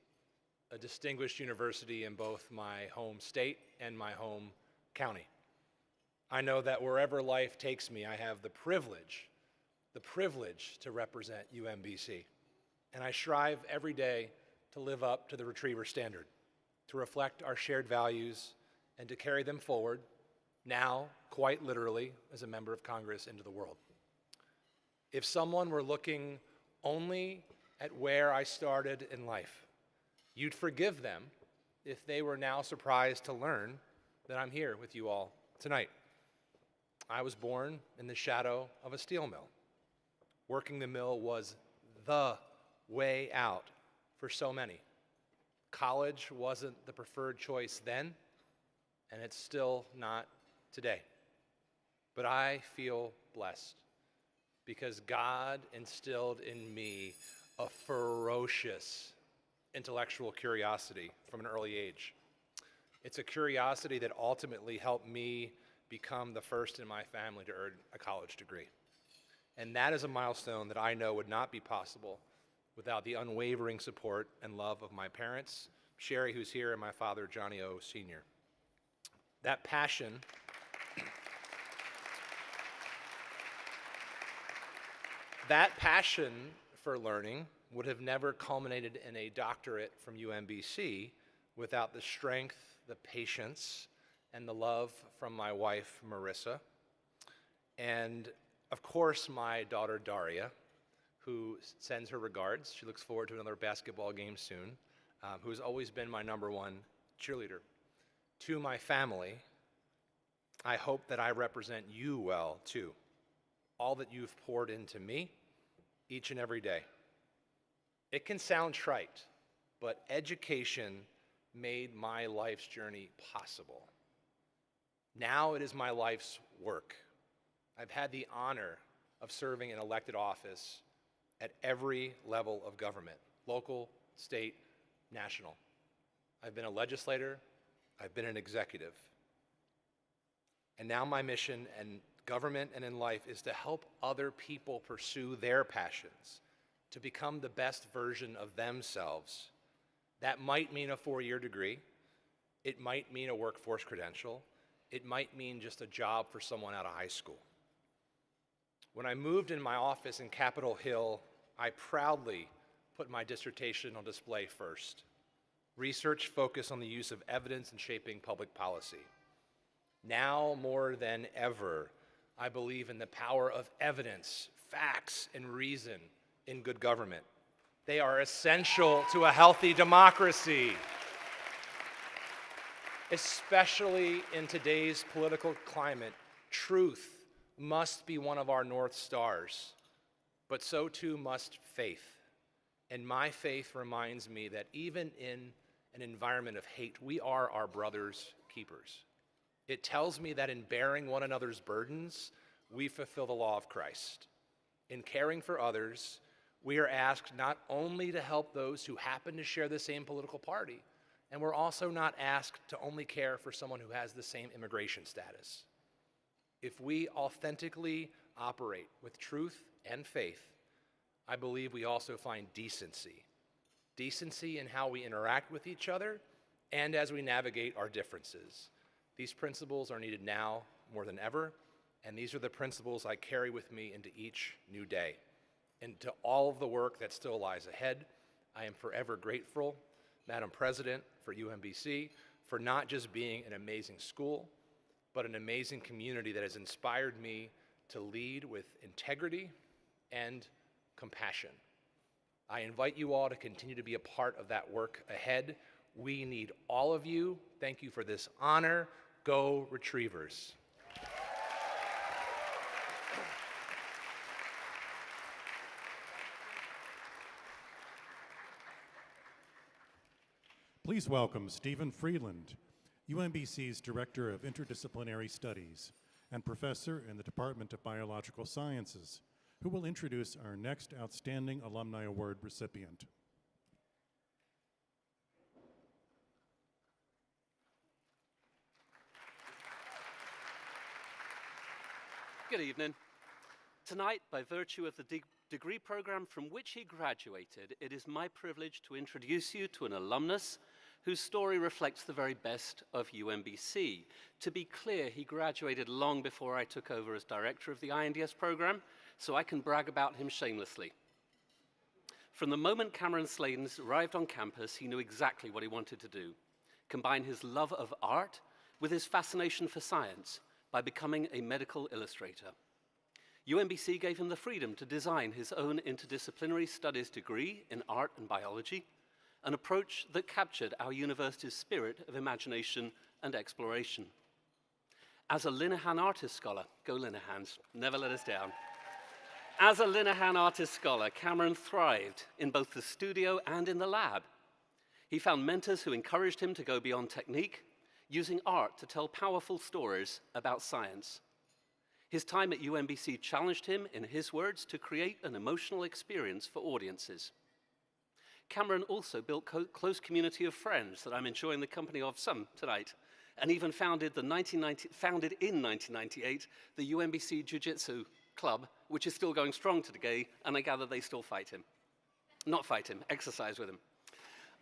a distinguished university in both my home state and my home county. I know that wherever life takes me, I have the privilege to represent UMBC. And I strive every day to live up to the Retriever standard, to reflect our shared values and to carry them forward, now, quite literally, as a member of Congress into the world. If someone were looking only at where I started in life, you'd forgive them if they were now surprised to learn that I'm here with you all tonight. I was born in the shadow of a steel mill. Working the mill was the way out for so many. College wasn't the preferred choice then, and it's still not today. But I feel blessed because God instilled in me a ferocious intellectual curiosity from an early age. It's a curiosity that ultimately helped me become the first in my family to earn a college degree. And that is a milestone that I know would not be possible without the unwavering support and love of my parents, Sherry, who's here, and my father, Johnny O. Sr. That passion for learning would have never culminated in a doctorate from UMBC without the strength, the patience, and the love from my wife, Marissa, and of course, my daughter, Daria, who sends her regards. She looks forward to another basketball game soon, who has always been my #1 cheerleader. To my family, I hope that I represent you well, too. All that you've poured into me each and every day. It can sound trite, but education made my life's journey possible. Now it is my life's work. I've had the honor of serving in elected office at every level of government, local, state, national. I've been a legislator, I've been an executive. And now my mission in government and in life is to help other people pursue their passions, to become the best version of themselves. That might mean a 4-year degree. It might mean a workforce credential. It might mean just a job for someone out of high school. When I moved in my office in Capitol Hill, I proudly put my dissertation on display first. Research focused on the use of evidence in shaping public policy. Now more than ever, I believe in the power of evidence, facts, and reason in good government. They are essential to a healthy democracy, especially in today's political climate. Truth must be one of our North Stars, but so too must faith. And my faith reminds me that even in an environment of hate, we are our brother's keepers. It tells me that in bearing one another's burdens, we fulfill the law of Christ. In caring for others, we are asked not only to help those who happen to share the same political party, and we're also not asked to only care for someone who has the same immigration status. If we authentically operate with truth and faith, I believe we also find decency. Decency in how we interact with each other and as we navigate our differences. These principles are needed now more than ever, and these are the principles I carry with me into each new day. And to all of the work that still lies ahead, I am forever grateful, Madam President, for UMBC, for not just being an amazing school, but an amazing community that has inspired me to lead with integrity and compassion. I invite you all to continue to be a part of that work ahead. We need all of you. Thank you for this honor. Go Retrievers. Please welcome Stephen Freeland, UMBC's Director of Interdisciplinary Studies and Professor in the Department of Biological Sciences, who will introduce our next Outstanding Alumni Award recipient. Good evening. Tonight, by virtue of the degree program from which he graduated, it is my privilege to introduce you to an alumnus whose story reflects the very best of UMBC. To be clear, he graduated long before I took over as director of the INDS program, so I can brag about him shamelessly. From the moment Cameron Sladens arrived on campus, he knew exactly what he wanted to do: combine his love of art with his fascination for science by becoming a medical illustrator. UMBC gave him the freedom to design his own interdisciplinary studies degree in art and biology, an approach that captured our university's spirit of imagination and exploration. As a Linehan Artist Scholar, go Linehans, never let us down. As a Linehan Artist Scholar, Cameron thrived in both the studio and in the lab. He found mentors who encouraged him to go beyond technique, using art to tell powerful stories about science. His time at UMBC challenged him, in his words, to create an emotional experience for audiences. Cameron also built a close community of friends that I'm enjoying the company of some tonight, and even founded in 1998 the UMBC Jiu-Jitsu Club, which is still going strong today, and I gather they still fight him. Not fight him, exercise with him.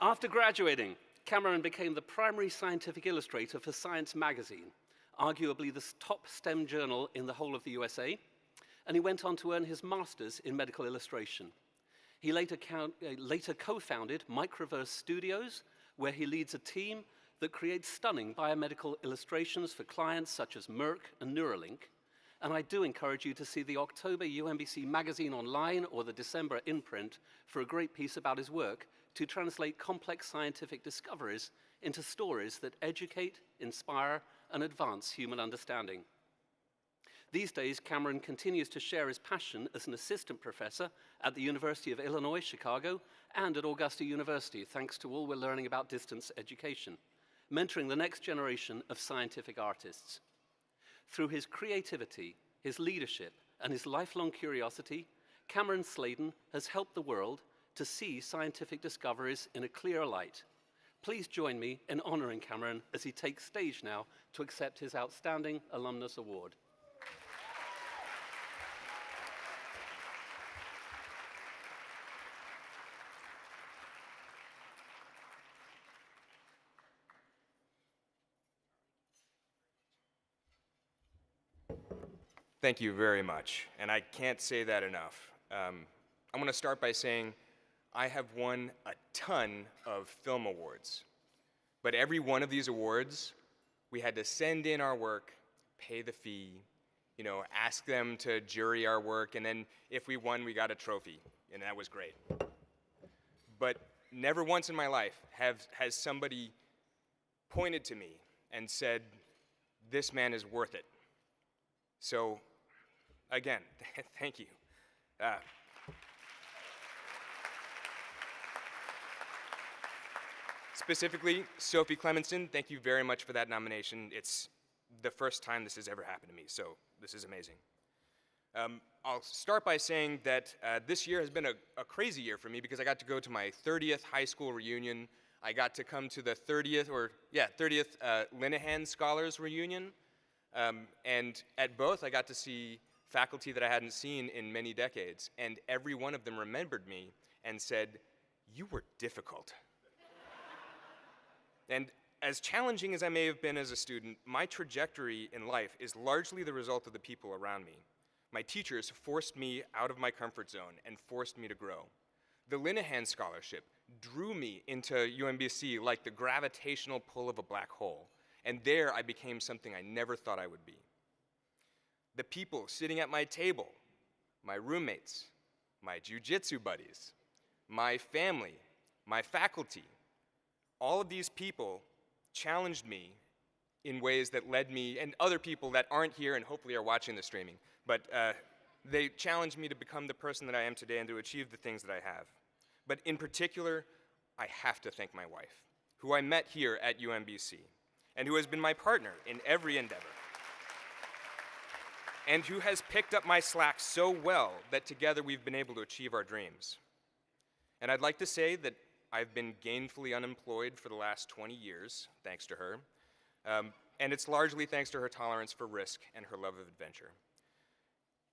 After graduating, Cameron became the primary scientific illustrator for Science magazine, arguably the top STEM journal in the whole of the USA, and he went on to earn his master's in medical illustration. He later co-founded Microverse Studios, where he leads a team that creates stunning biomedical illustrations for clients such as Merck and Neuralink. And I do encourage you to see the October UMBC magazine online or the December imprint for a great piece about his work to translate complex scientific discoveries into stories that educate, inspire, and advance human understanding. These days, Cameron continues to share his passion as an assistant professor at the University of Illinois, Chicago, and at Augusta University, thanks to all we're learning about distance education, mentoring the next generation of scientific artists. Through his creativity, his leadership, and his lifelong curiosity, Cameron Sladen has helped the world to see scientific discoveries in a clear light. Please join me in honoring Cameron as he takes stage now to accept his Outstanding Alumnus Award. Thank you very much, and I can't say that enough. I'm going to start by saying I have won a ton of film awards, but every one of these awards, we had to send in our work, pay the fee, ask them to jury our work, and then if we won, we got a trophy, and that was great. But never once in my life has somebody pointed to me and said, this man is worth it. So, again, thank you. Specifically, Sophie Clemenson, thank you very much for that nomination. It's the first time this has ever happened to me, so this is amazing. I'll start by saying that this year has been a crazy year for me because I got to go to my 30th high school reunion. I got to come to the 30th Linehan Scholars reunion. And at both, I got to see faculty that I hadn't seen in many decades, and every one of them remembered me and said, you were difficult. And as challenging as I may have been as a student, my trajectory in life is largely the result of the people around me. My teachers forced me out of my comfort zone and forced me to grow. The Linehan Scholarship drew me into UMBC like the gravitational pull of a black hole. And there I became something I never thought I would be. The people sitting at my table, my roommates, my jiu-jitsu buddies, my family, my faculty, all of these people challenged me in ways that led me, and other people that aren't here and hopefully are watching the streaming, but they challenged me to become the person that I am today and to achieve the things that I have. But in particular, I have to thank my wife, who I met here at UMBC, and who has been my partner in every endeavor, and who has picked up my slack so well that together we've been able to achieve our dreams. And I'd like to say that I've been gainfully unemployed for the last 20 years, thanks to her, and it's largely thanks to her tolerance for risk and her love of adventure.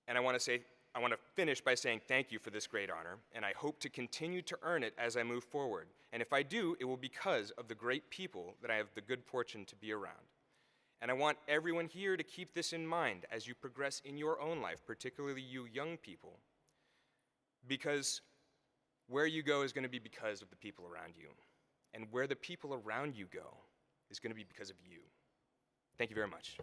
And I want to finish by saying thank you for this great honor, and I hope to continue to earn it as I move forward. And if I do, it will be because of the great people that I have the good fortune to be around. And I want everyone here to keep this in mind as you progress in your own life, particularly you young people, because where you go is going to be because of the people around you, and where the people around you go is going to be because of you. Thank you very much.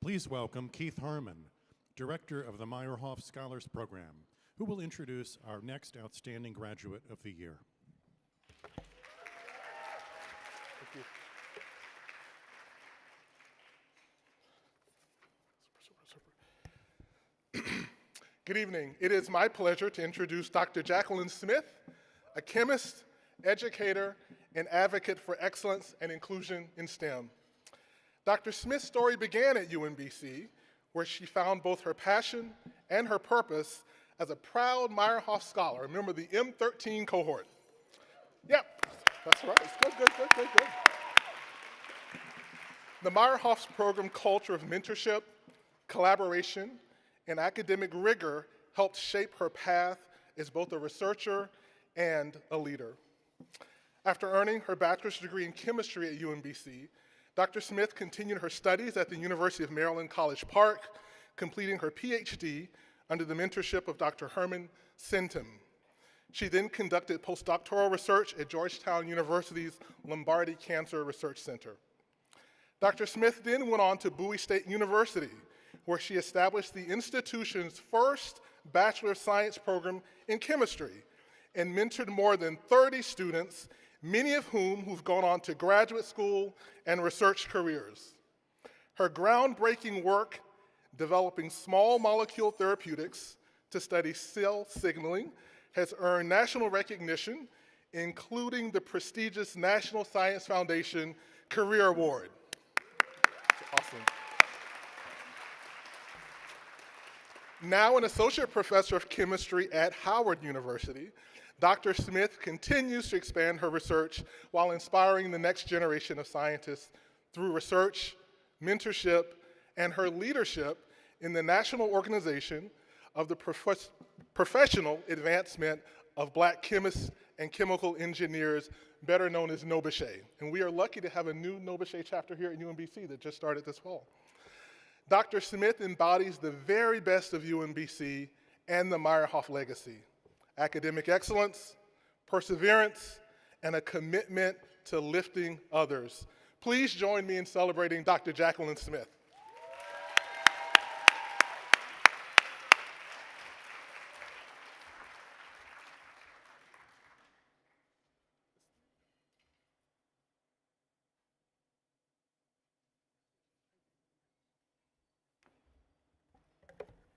Please welcome Keith Harmon, Director of the Meyerhoff Scholars Program, who will introduce our next outstanding graduate of the year. Thank you. Good evening. It is my pleasure to introduce Dr. Jacqueline Smith, a chemist, educator, and advocate for excellence and inclusion in STEM. Dr. Smith's story began at UMBC, where she found both her passion and her purpose as a proud Meyerhoff Scholar, a member of the M13 cohort. Yep, that's right. Good. The Meyerhoff's program culture of mentorship, collaboration, and academic rigor helped shape her path as both a researcher and a leader. After earning her bachelor's degree in chemistry at UMBC, Dr. Smith continued her studies at the University of Maryland, College Park, completing her PhD under the mentorship of Dr. Herman Sinton. She then conducted postdoctoral research at Georgetown University's Lombardi Cancer Research Center. Dr. Smith then went on to Bowie State University, where she established the institution's first Bachelor of Science program in chemistry and mentored more than 30 students, many of who've gone on to graduate school and research careers. Her groundbreaking work developing small molecule therapeutics to study cell signaling has earned national recognition, including the prestigious National Science Foundation Career Award. Awesome. Now an associate professor of chemistry at Howard University, Dr. Smith continues to expand her research while inspiring the next generation of scientists through research, mentorship, and her leadership in the National Organization of the Professional Advancement of Black Chemists and Chemical Engineers, better known as NOBCHE. And we are lucky to have a new NOBCHE chapter here at UMBC that just started this fall. Dr. Smith embodies the very best of UMBC and the Meyerhoff legacy: academic excellence, perseverance, and a commitment to lifting others. Please join me in celebrating Dr. Jacqueline Smith.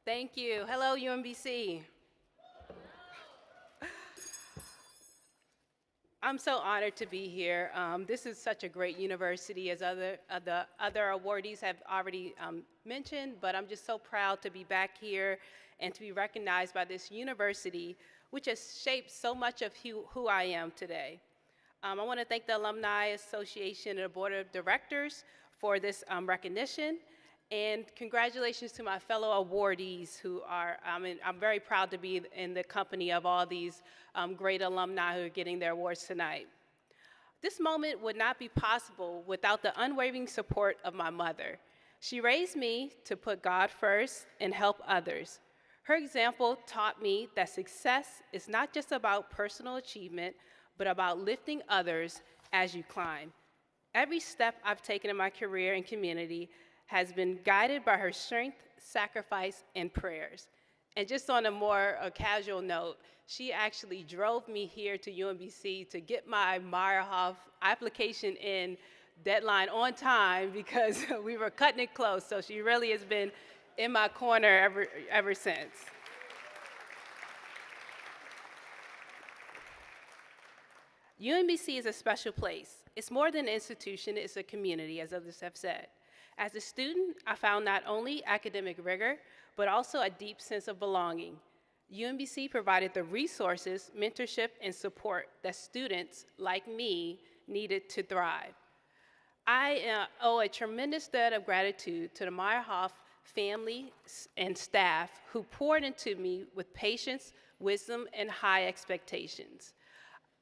Thank you. Hello, UMBC. I'm so honored to be here. This is such a great university, as other awardees have already mentioned, but I'm just so proud to be back here and to be recognized by this university, which has shaped so much of who I am today. I want to thank the Alumni Association and the Board of Directors for this recognition. And congratulations to my fellow awardees who are, I'm very proud to be in the company of all these great alumni who are getting their awards tonight. This moment would not be possible without the unwavering support of my mother. She raised me to put God first and help others. Her example taught me that success is not just about personal achievement, but about lifting others as you climb. Every step I've taken in my career and community has been guided by her strength, sacrifice, and prayers. And just on a more casual note, she actually drove me here to UMBC to get my Meyerhoff application in deadline on time because we were cutting it close. So she really has been in my corner ever since. UMBC is a special place. It's more than an institution, it's a community, as others have said. As a student, I found not only academic rigor, but also a deep sense of belonging. UMBC provided the resources, mentorship, and support that students like me needed to thrive. I owe a tremendous debt of gratitude to the Meyerhoff family and staff who poured into me with patience, wisdom, and high expectations.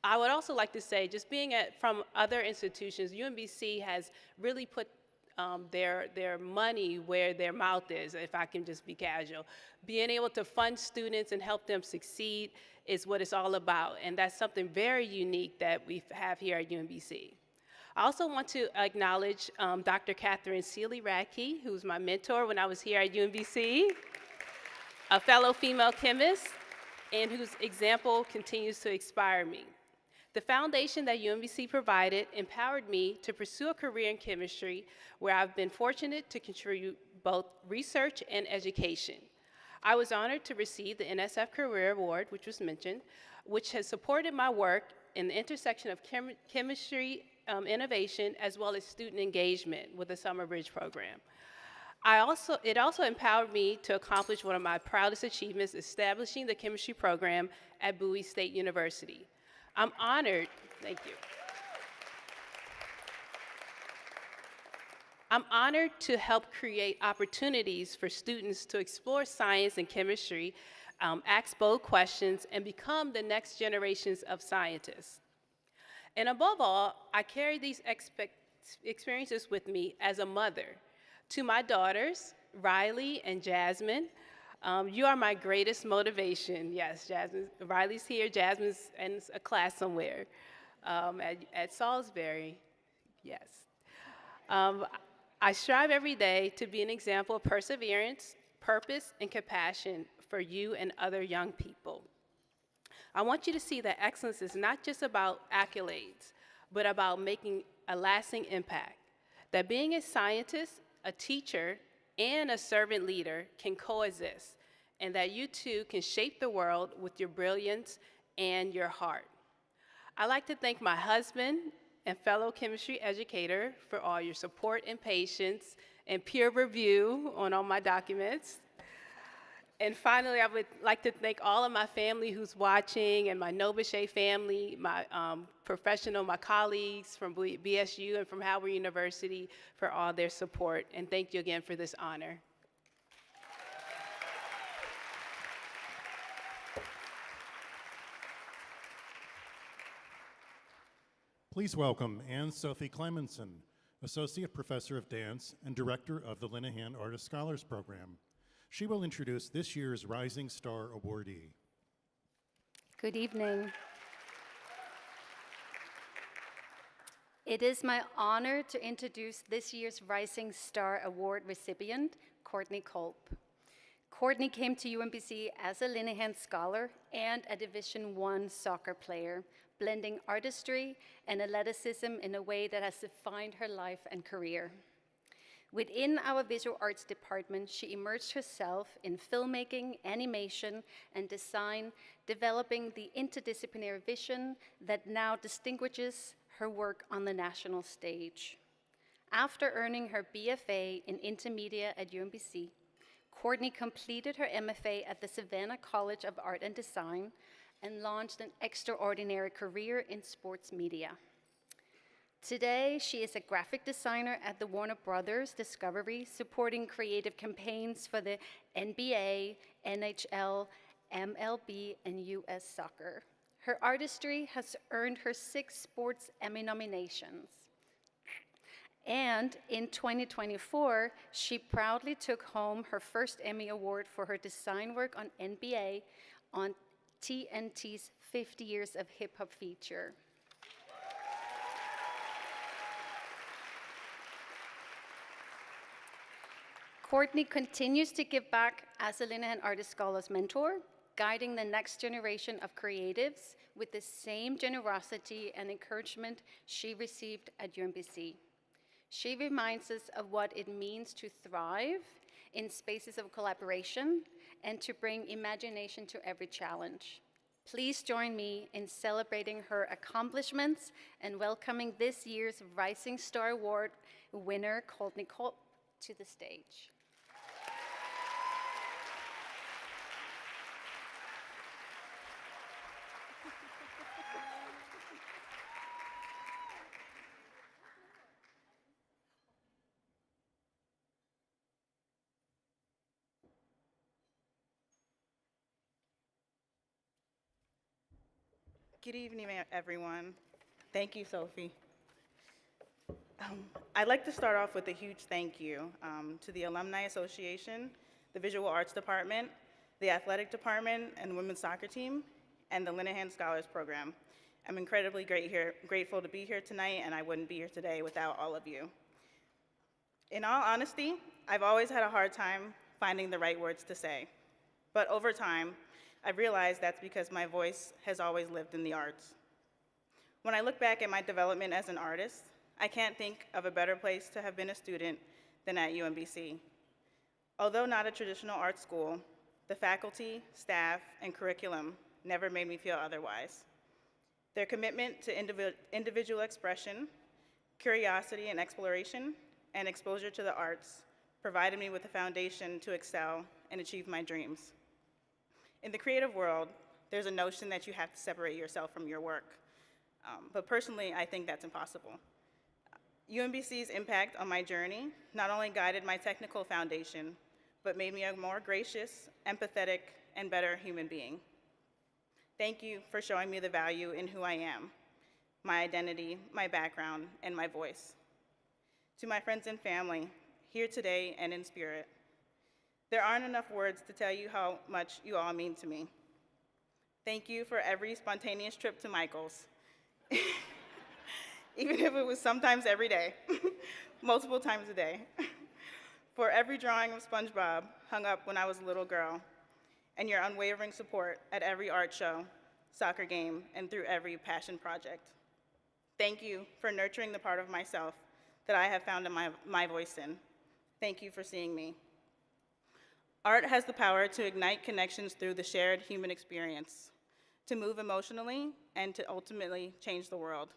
I would also like to say, just being from other institutions, UMBC has really put their money where their mouth is, if I can just be casual. Being able to fund students and help them succeed is what it's all about, and that's something very unique that we have here at UMBC. I also want to acknowledge Dr. Catherine Seeley-Radke, who's my mentor when I was here at UMBC, a fellow female chemist, and whose example continues to inspire me. The foundation that UMBC provided empowered me to pursue a career in chemistry where I've been fortunate to contribute both research and education. I was honored to receive the NSF Career Award, which was mentioned, which has supported my work in the intersection of chemistry innovation as well as student engagement with the Summer Bridge program. It also empowered me to accomplish one of my proudest achievements, establishing the chemistry program at Bowie State University. I'm honored, thank you. I'm honored to help create opportunities for students to explore science and chemistry, ask bold questions, and become the next generations of scientists. And above all, I carry these experiences with me as a mother. To my daughters, Riley and Jasmine, you are my greatest motivation. Yes, Jasmine. Riley's here. Jasmine's in a class somewhere at Salisbury. Yes. I strive every day to be an example of perseverance, purpose, and compassion for you and other young people. I want you to see that excellence is not just about accolades, but about making a lasting impact. That being a scientist, a teacher, and a servant leader can coexist, and that you too can shape the world with your brilliance and your heart. I'd like to thank my husband and fellow chemistry educator for all your support and patience and peer review on all my documents. And finally, I would like to thank all of my family who's watching and my Novache family, my my colleagues from BSU and from Howard University for all their support. And thank you again for this honor. Please welcome Anne Sophie Clemenson, Associate Professor of Dance and Director of the Linehan Artist Scholars Program. She will introduce this year's Rising Star awardee. Good evening. It is my honor to introduce this year's Rising Star Award recipient, Courtney Culp. Courtney came to UMBC as a Linehan Scholar and a Division I soccer player, blending artistry and athleticism in a way that has defined her life and career. Within our visual arts department, she immersed herself in filmmaking, animation, and design, developing the interdisciplinary vision that now distinguishes her work on the national stage. After earning her BFA in Intermedia at UMBC, Courtney completed her MFA at the Savannah College of Art and Design and launched an extraordinary career in sports media. Today, she is a graphic designer at the Warner Brothers Discovery, supporting creative campaigns for the NBA, NHL, MLB, and US Soccer. Her artistry has earned her 6 Sports Emmy nominations. And in 2024, she proudly took home her first Emmy Award for her design work on NBA on TNT's 50 Years of Hip Hop feature. Courtney continues to give back as a Linehan Artist Scholars mentor, guiding the next generation of creatives with the same generosity and encouragement she received at UMBC. She reminds us of what it means to thrive in spaces of collaboration and to bring imagination to every challenge. Please join me in celebrating her accomplishments and welcoming this year's Rising Star Award winner, Courtney Culp, to the stage. Good evening, everyone. Thank you, Sophie. I'd like to start off with a huge thank you to the Alumni Association, the Visual Arts Department, the Athletic Department and Women's Soccer Team, and the Linehan Scholars Program. I'm incredibly grateful to be here tonight, and I wouldn't be here today without all of you. In all honesty, I've always had a hard time finding the right words to say. But over time, I've realized that's because my voice has always lived in the arts. When I look back at my development as an artist, I can't think of a better place to have been a student than at UMBC. Although not a traditional art school, the faculty, staff, and curriculum never made me feel otherwise. Their commitment to individual expression, curiosity and exploration, and exposure to the arts provided me with a foundation to excel and achieve my dreams. In the creative world, there's a notion that you have to separate yourself from your work. But personally, I think that's impossible. UMBC's impact on my journey not only guided my technical foundation, but made me a more gracious, empathetic, and better human being. Thank you for showing me the value in who I am, my identity, my background, and my voice. To my friends and family, here today and in spirit, there aren't enough words to tell you how much you all mean to me. Thank you for every spontaneous trip to Michael's, even if it was sometimes every day, multiple times a day. For every drawing of SpongeBob hung up when I was a little girl, and your unwavering support at every art show, soccer game, and through every passion project. Thank you for nurturing the part of myself that I have found my voice in. Thank you for seeing me. Art has the power to ignite connections through the shared human experience, to move emotionally, and to ultimately change the world.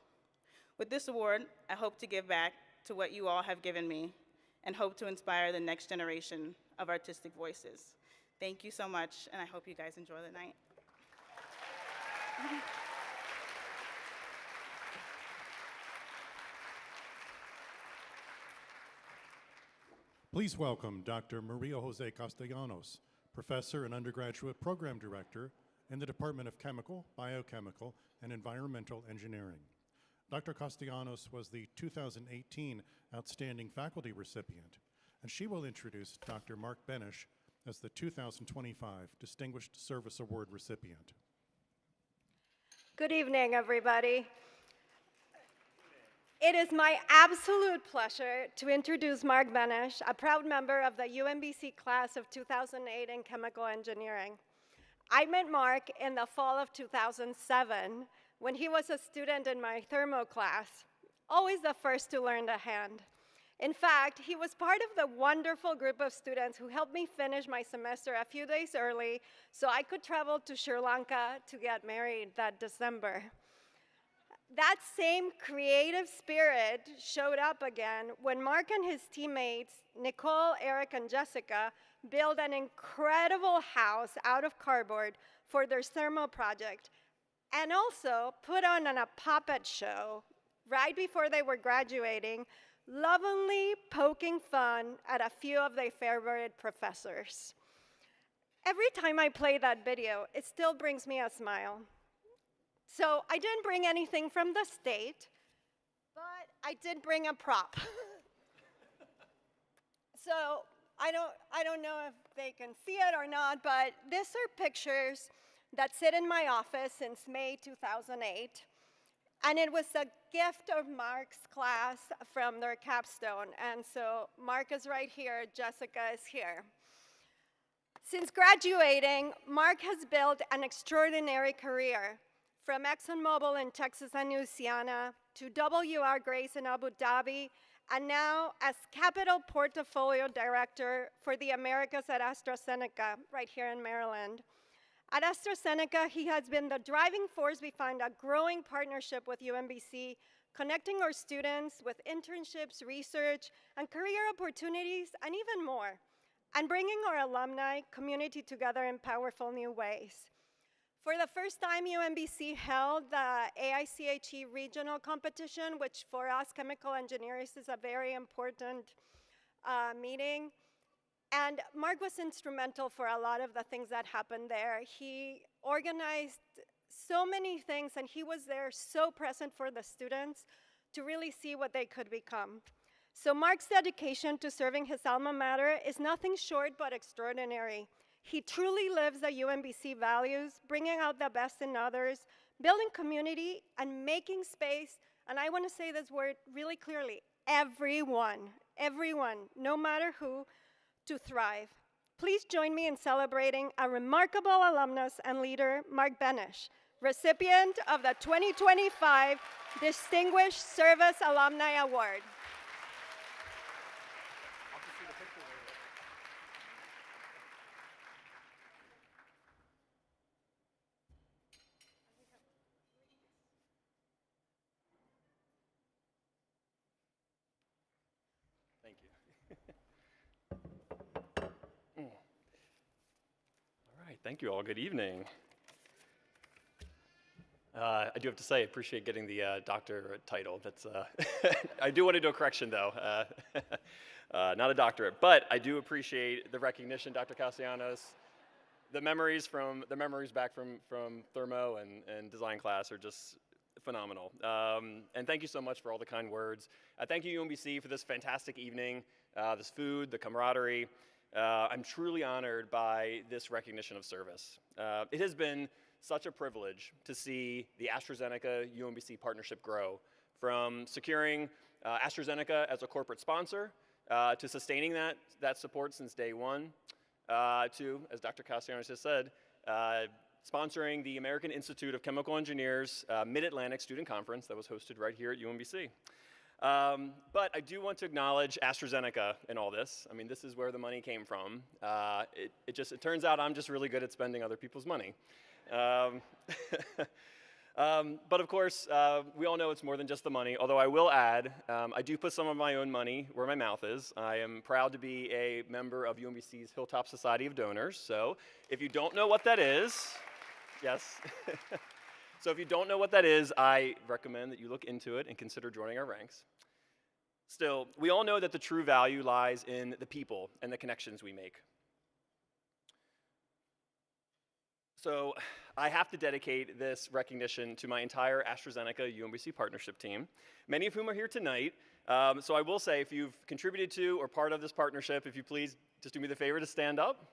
With this award, I hope to give back to what you all have given me and hope to inspire the next generation of artistic voices. Thank you so much, and I hope you guys enjoy the night. Please welcome Dr. Maria Jose Castellanos, Professor and Undergraduate Program Director in the Department of Chemical, Biochemical, and Environmental Engineering. Dr. Castellanos was the 2018 Outstanding Faculty recipient, and she will introduce Dr. Mark Benish as the 2025 Distinguished Service Award recipient. Good evening, everybody. It is my absolute pleasure to introduce Mark Benish, a proud member of the UMBC class of 2008 in chemical engineering. I met Mark in the fall of 2007 when he was a student in my thermo class, always the first to learn the hand. In fact, he was part of the wonderful group of students who helped me finish my semester a few days early so I could travel to Sri Lanka to get married that December. That same creative spirit showed up again when Mark and his teammates, Nicole, Eric, and Jessica, built an incredible house out of cardboard for their thermo project, and also put on a puppet show right before they were graduating, lovingly poking fun at a few of their favorite professors. Every time I play that video, it still brings me a smile. So I didn't bring anything from the state, but I did bring a prop. So I don't know if they can see it or not, but these are pictures that sit in my office since May 2008. And it was a gift of Mark's class from their capstone. And so Mark is right here, Jessica is here. Since graduating, Mark has built an extraordinary career. From ExxonMobil in Texas and Louisiana to W.R. Grace in Abu Dhabi, and now as Capital Portfolio Director for the Americas at AstraZeneca, right here in Maryland. At AstraZeneca, he has been the driving force behind a growing partnership with UMBC, connecting our students with internships, research, and career opportunities, and even more, and bringing our alumni community together in powerful new ways. For the first time, UMBC held the AICHE regional competition, which for us chemical engineers is a very important meeting. And Mark was instrumental for a lot of the things that happened there. He organized so many things, and he was there so present for the students to really see what they could become. So Mark's dedication to serving his alma mater is nothing short but extraordinary. He truly lives the UMBC values, bringing out the best in others, building community, and making space, and I want to say this word really clearly, everyone, no matter who, to thrive. Please join me in celebrating a remarkable alumnus and leader, Mark Benish, recipient of the 2025 Distinguished Service Alumni Award. Thank you. All right, thank you all. Good evening. I do have to say, I appreciate getting the doctor title. That's, I do want to do a correction, though. Not a doctorate, but I do appreciate the recognition, Dr. Castellanos. The memories back from thermo and design class are just phenomenal. And thank you so much for all the kind words. Thank you, UMBC, for this fantastic evening, this food, the camaraderie. I'm truly honored by this recognition of service. It has been such a privilege to see the AstraZeneca-UMBC partnership grow, from securing AstraZeneca as a corporate sponsor, to sustaining that support since day one, to, as Dr. Castellanos just said, sponsoring the American Institute of Chemical Engineers Mid-Atlantic Student Conference that was hosted right here at UMBC. But I do want to acknowledge AstraZeneca in all this. I mean, this is where the money came from. It turns out I'm just really good at spending other people's money. But of course, we all know it's more than just the money, although I will add, I do put some of my own money where my mouth is. I am proud to be a member of UMBC's Hilltop Society of Donors, so if you don't know what that is, yes. So if you don't know what that is, I recommend that you look into it and consider joining our ranks. Still, we all know that the true value lies in the people and the connections we make. So I have to dedicate this recognition to my entire AstraZeneca-UMBC partnership team, many of whom are here tonight. So I will say, if you've contributed to or part of this partnership, if you please just do me the favor to stand up.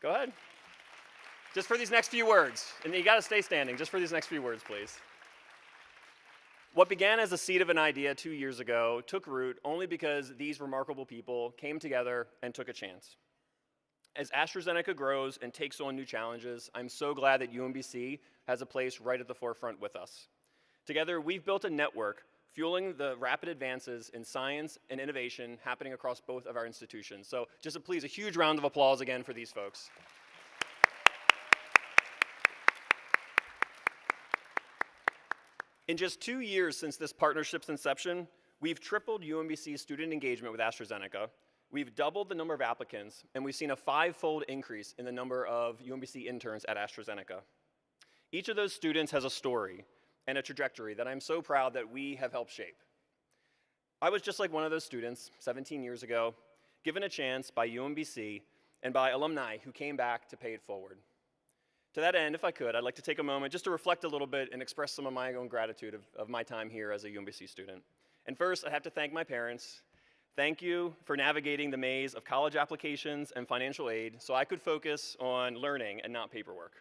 Go ahead. Just for these next few words. And you got to stay standing just for these next few words, please. What began as a seed of an idea 2 years ago took root only because these remarkable people came together and took a chance. As AstraZeneca grows and takes on new challenges, I'm so glad that UMBC has a place right at the forefront with us. Together, we've built a network fueling the rapid advances in science and innovation happening across both of our institutions. So just please, a huge round of applause again for these folks. In just 2 years since this partnership's inception, we've tripled UMBC's student engagement with AstraZeneca. We've doubled the number of applicants, and we've seen a 5-fold increase in the number of UMBC interns at AstraZeneca. Each of those students has a story and a trajectory that I'm so proud that we have helped shape. I was just like one of those students 17 years ago, given a chance by UMBC and by alumni who came back to pay it forward. To that end, if I could, I'd like to take a moment just to reflect a little bit and express some of my own gratitude of my time here as a UMBC student. And first, I have to thank my parents. Thank you for navigating the maze of college applications and financial aid so I could focus on learning and not paperwork.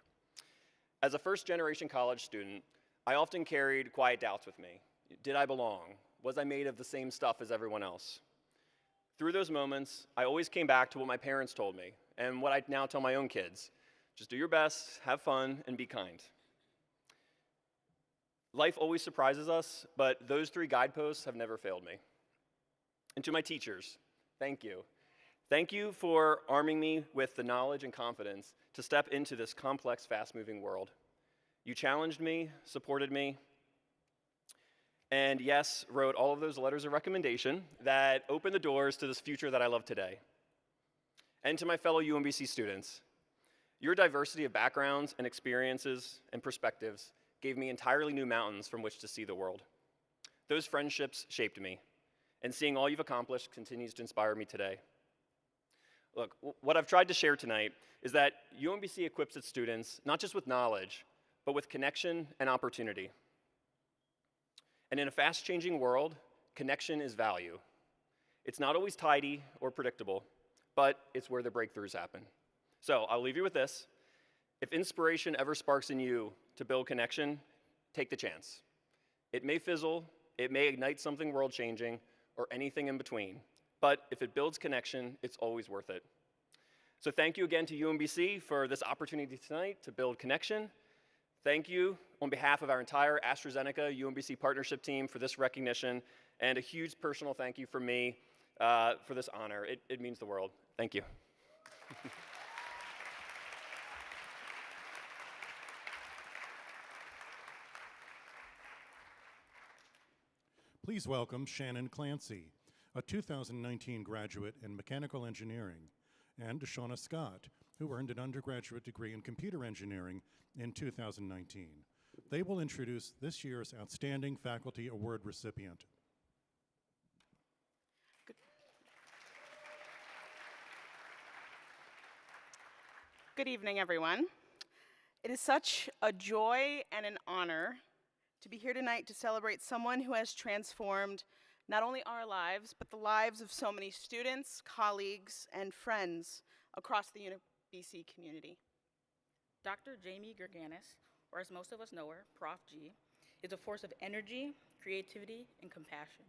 As a first-generation college student, I often carried quiet doubts with me. Did I belong? Was I made of the same stuff as everyone else? Through those moments, I always came back to what my parents told me and what I now tell my own kids. Just do your best, have fun, and be kind. Life always surprises us, but those 3 guideposts have never failed me. And to my teachers, thank you. Thank you for arming me with the knowledge and confidence to step into this complex, fast-moving world. You challenged me, supported me, and yes, wrote all of those letters of recommendation that opened the doors to this future that I love today. And to my fellow UMBC students, your diversity of backgrounds and experiences and perspectives gave me entirely new mountains from which to see the world. Those friendships shaped me, and seeing all you've accomplished continues to inspire me today. Look, what I've tried to share tonight is that UMBC equips its students not just with knowledge, but with connection and opportunity. And in a fast-changing world, connection is value. It's not always tidy or predictable, but it's where the breakthroughs happen. So I'll leave you with this. If inspiration ever sparks in you to build connection, take the chance. It may fizzle, it may ignite something world-changing, or anything in between. But if it builds connection, it's always worth it. So thank you again to UMBC for this opportunity tonight to build connection. Thank you on behalf of our entire AstraZeneca-UMBC partnership team for this recognition, and a huge personal thank you from me for this honor. It means the world. Thank you. Please welcome Shannon Clancy, a 2019 graduate in mechanical engineering, and Shauna Scott, who earned an undergraduate degree in computer engineering in 2019. they will introduce this year's Outstanding Faculty Award recipient. Good evening, everyone. It is such a joy and an honor to be here tonight to celebrate someone who has transformed not only our lives, but the lives of so many students, colleagues, and friends across the UMBC community. Dr. Jamie Gerganis, or as most of us know her, Prof. G, is a force of energy, creativity, and compassion.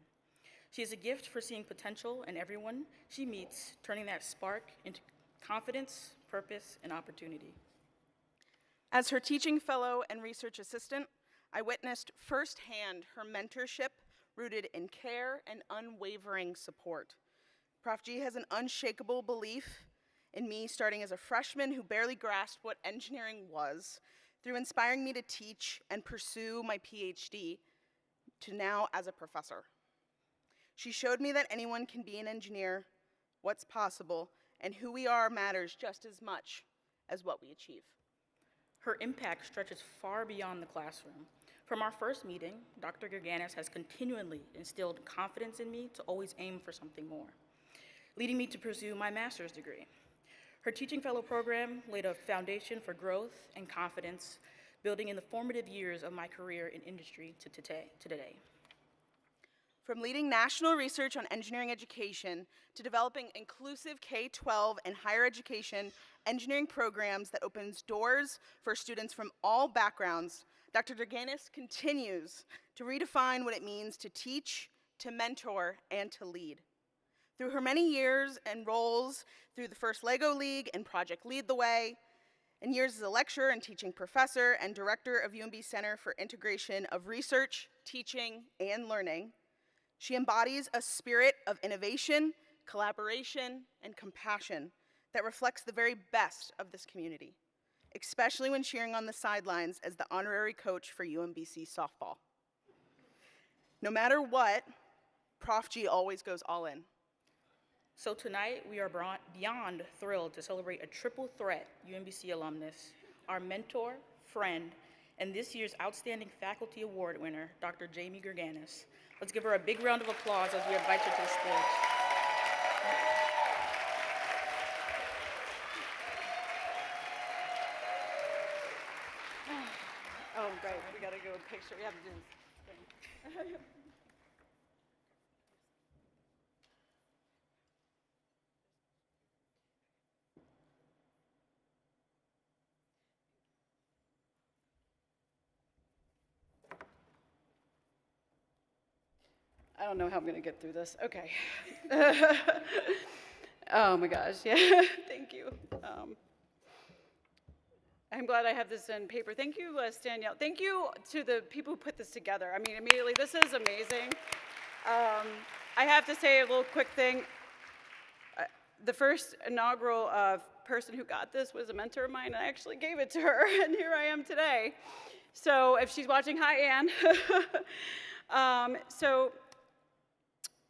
She is a gift for seeing potential in everyone she meets, turning that spark into confidence, purpose, and opportunity. As her teaching fellow and research assistant, I witnessed firsthand her mentorship rooted in care and unwavering support. Prof. G has an unshakable belief in me starting as a freshman who barely grasped what engineering was, through inspiring me to teach and pursue my PhD, to now as a professor. She showed me that anyone can be an engineer, what's possible, and who we are matters just as much as what we achieve. Her impact stretches far beyond the classroom. From our first meeting, Dr. Gerganis has continually instilled confidence in me to always aim for something more, leading me to pursue my master's degree. Her Teaching Fellow program laid a foundation for growth and confidence, building in the formative years of my career in industry to today. From leading national research on engineering education to developing inclusive K-12 and higher education engineering programs that opens doors for students from all backgrounds, Dr. Gerganis continues to redefine what it means to teach, to mentor, and to lead. Through her many years and roles through the first LEGO League and Project Lead the Way, and years as a lecturer and teaching professor and director of UMB Center for Integration of Research, Teaching, and Learning, she embodies a spirit of innovation, collaboration, and compassion that reflects the very best of this community, especially when cheering on the sidelines as the honorary coach for UMBC softball. No matter what, Prof. G always goes all in. So tonight, we are beyond thrilled to celebrate a triple threat UMBC alumnus, our mentor, friend, and this year's Outstanding Faculty Award winner, Dr. Jamie Gerganis. Let's give her a big round of applause as we invite her to the stage. Oh, great. We got to go picture. We have to do this thing. I don't know how I'm going to get through this. Okay. Oh my gosh, yeah, thank you. I'm glad I have this in paper. Thank you, Danielle. Thank you to the people who put this together. I mean, immediately, this is amazing. I have to say a little quick thing. The first inaugural person who got this was a mentor of mine, and I actually gave it to her, and here I am today. So if she's watching, hi, Anne.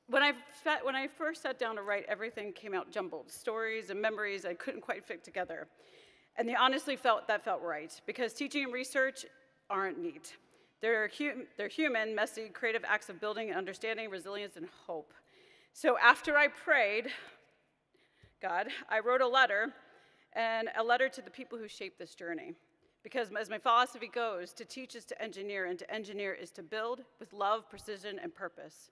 When I first sat down to write, everything came out jumbled. Stories and memories I couldn't quite fit together. And they honestly felt right, because teaching and research aren't neat. They're human, messy, creative acts of building and understanding, resilience, and hope. So after I prayed, God, I wrote a letter to the people who shaped this journey. Because as my philosophy goes, to teach is to engineer, and to engineer is to build with love, precision, and purpose.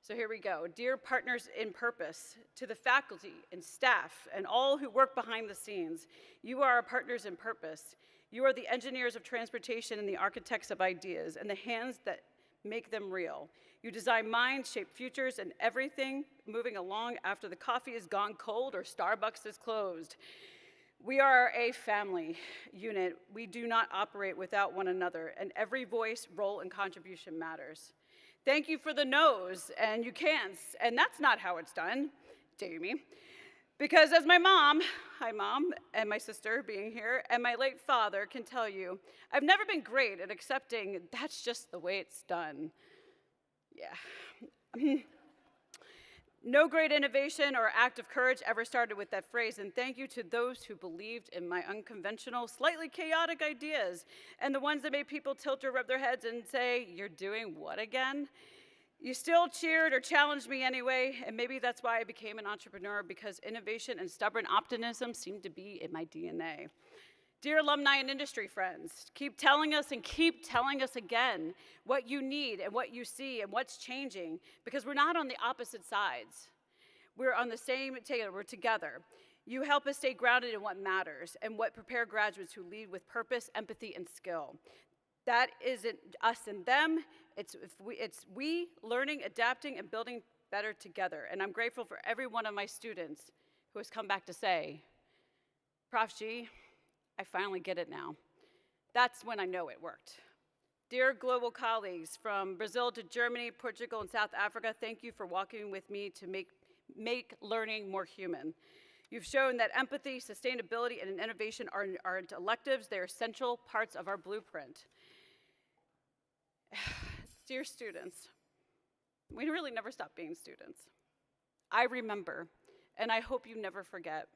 So here we go. Dear partners in purpose, to the faculty and staff and all who work behind the scenes, you are our partners in purpose. You are the engineers of transportation and the architects of ideas and the hands that make them real. You design minds, shape futures, and everything moving along after the coffee is gone cold or Starbucks is closed. We are a family unit. We do not operate without one another, and every voice, role, and contribution matters. Thank you for the no's and you can'ts, and that's not how it's done, Jamie. Because as my mom, hi Mom, and my sister being here, and my late father can tell you, I've never been great at accepting that's just the way it's done. Yeah. No great innovation or act of courage ever started with that phrase, and thank you to those who believed in my unconventional, slightly chaotic ideas, and the ones that made people tilt or rub their heads and say, "You're doing what again?" You still cheered or challenged me anyway, and maybe that's why I became an entrepreneur, because innovation and stubborn optimism seemed to be in my DNA. Dear alumni and industry friends, keep telling us and keep telling us again what you need and what you see and what's changing, because we're not on the opposite sides. We're on the same table, we're together. You help us stay grounded in what matters and what prepare graduates who lead with purpose, empathy, and skill. That isn't us and them, it's we learning, adapting, and building better together. And I'm grateful for every one of my students who has come back to say, Prof. G, I finally get it now. That's when I know it worked. Dear global colleagues from Brazil to Germany, Portugal, and South Africa, thank you for walking with me to make learning more human. You've shown that empathy, sustainability, and innovation aren't electives, they are essential parts of our blueprint. Dear students, we really never stop being students. I remember, and I hope you never forget.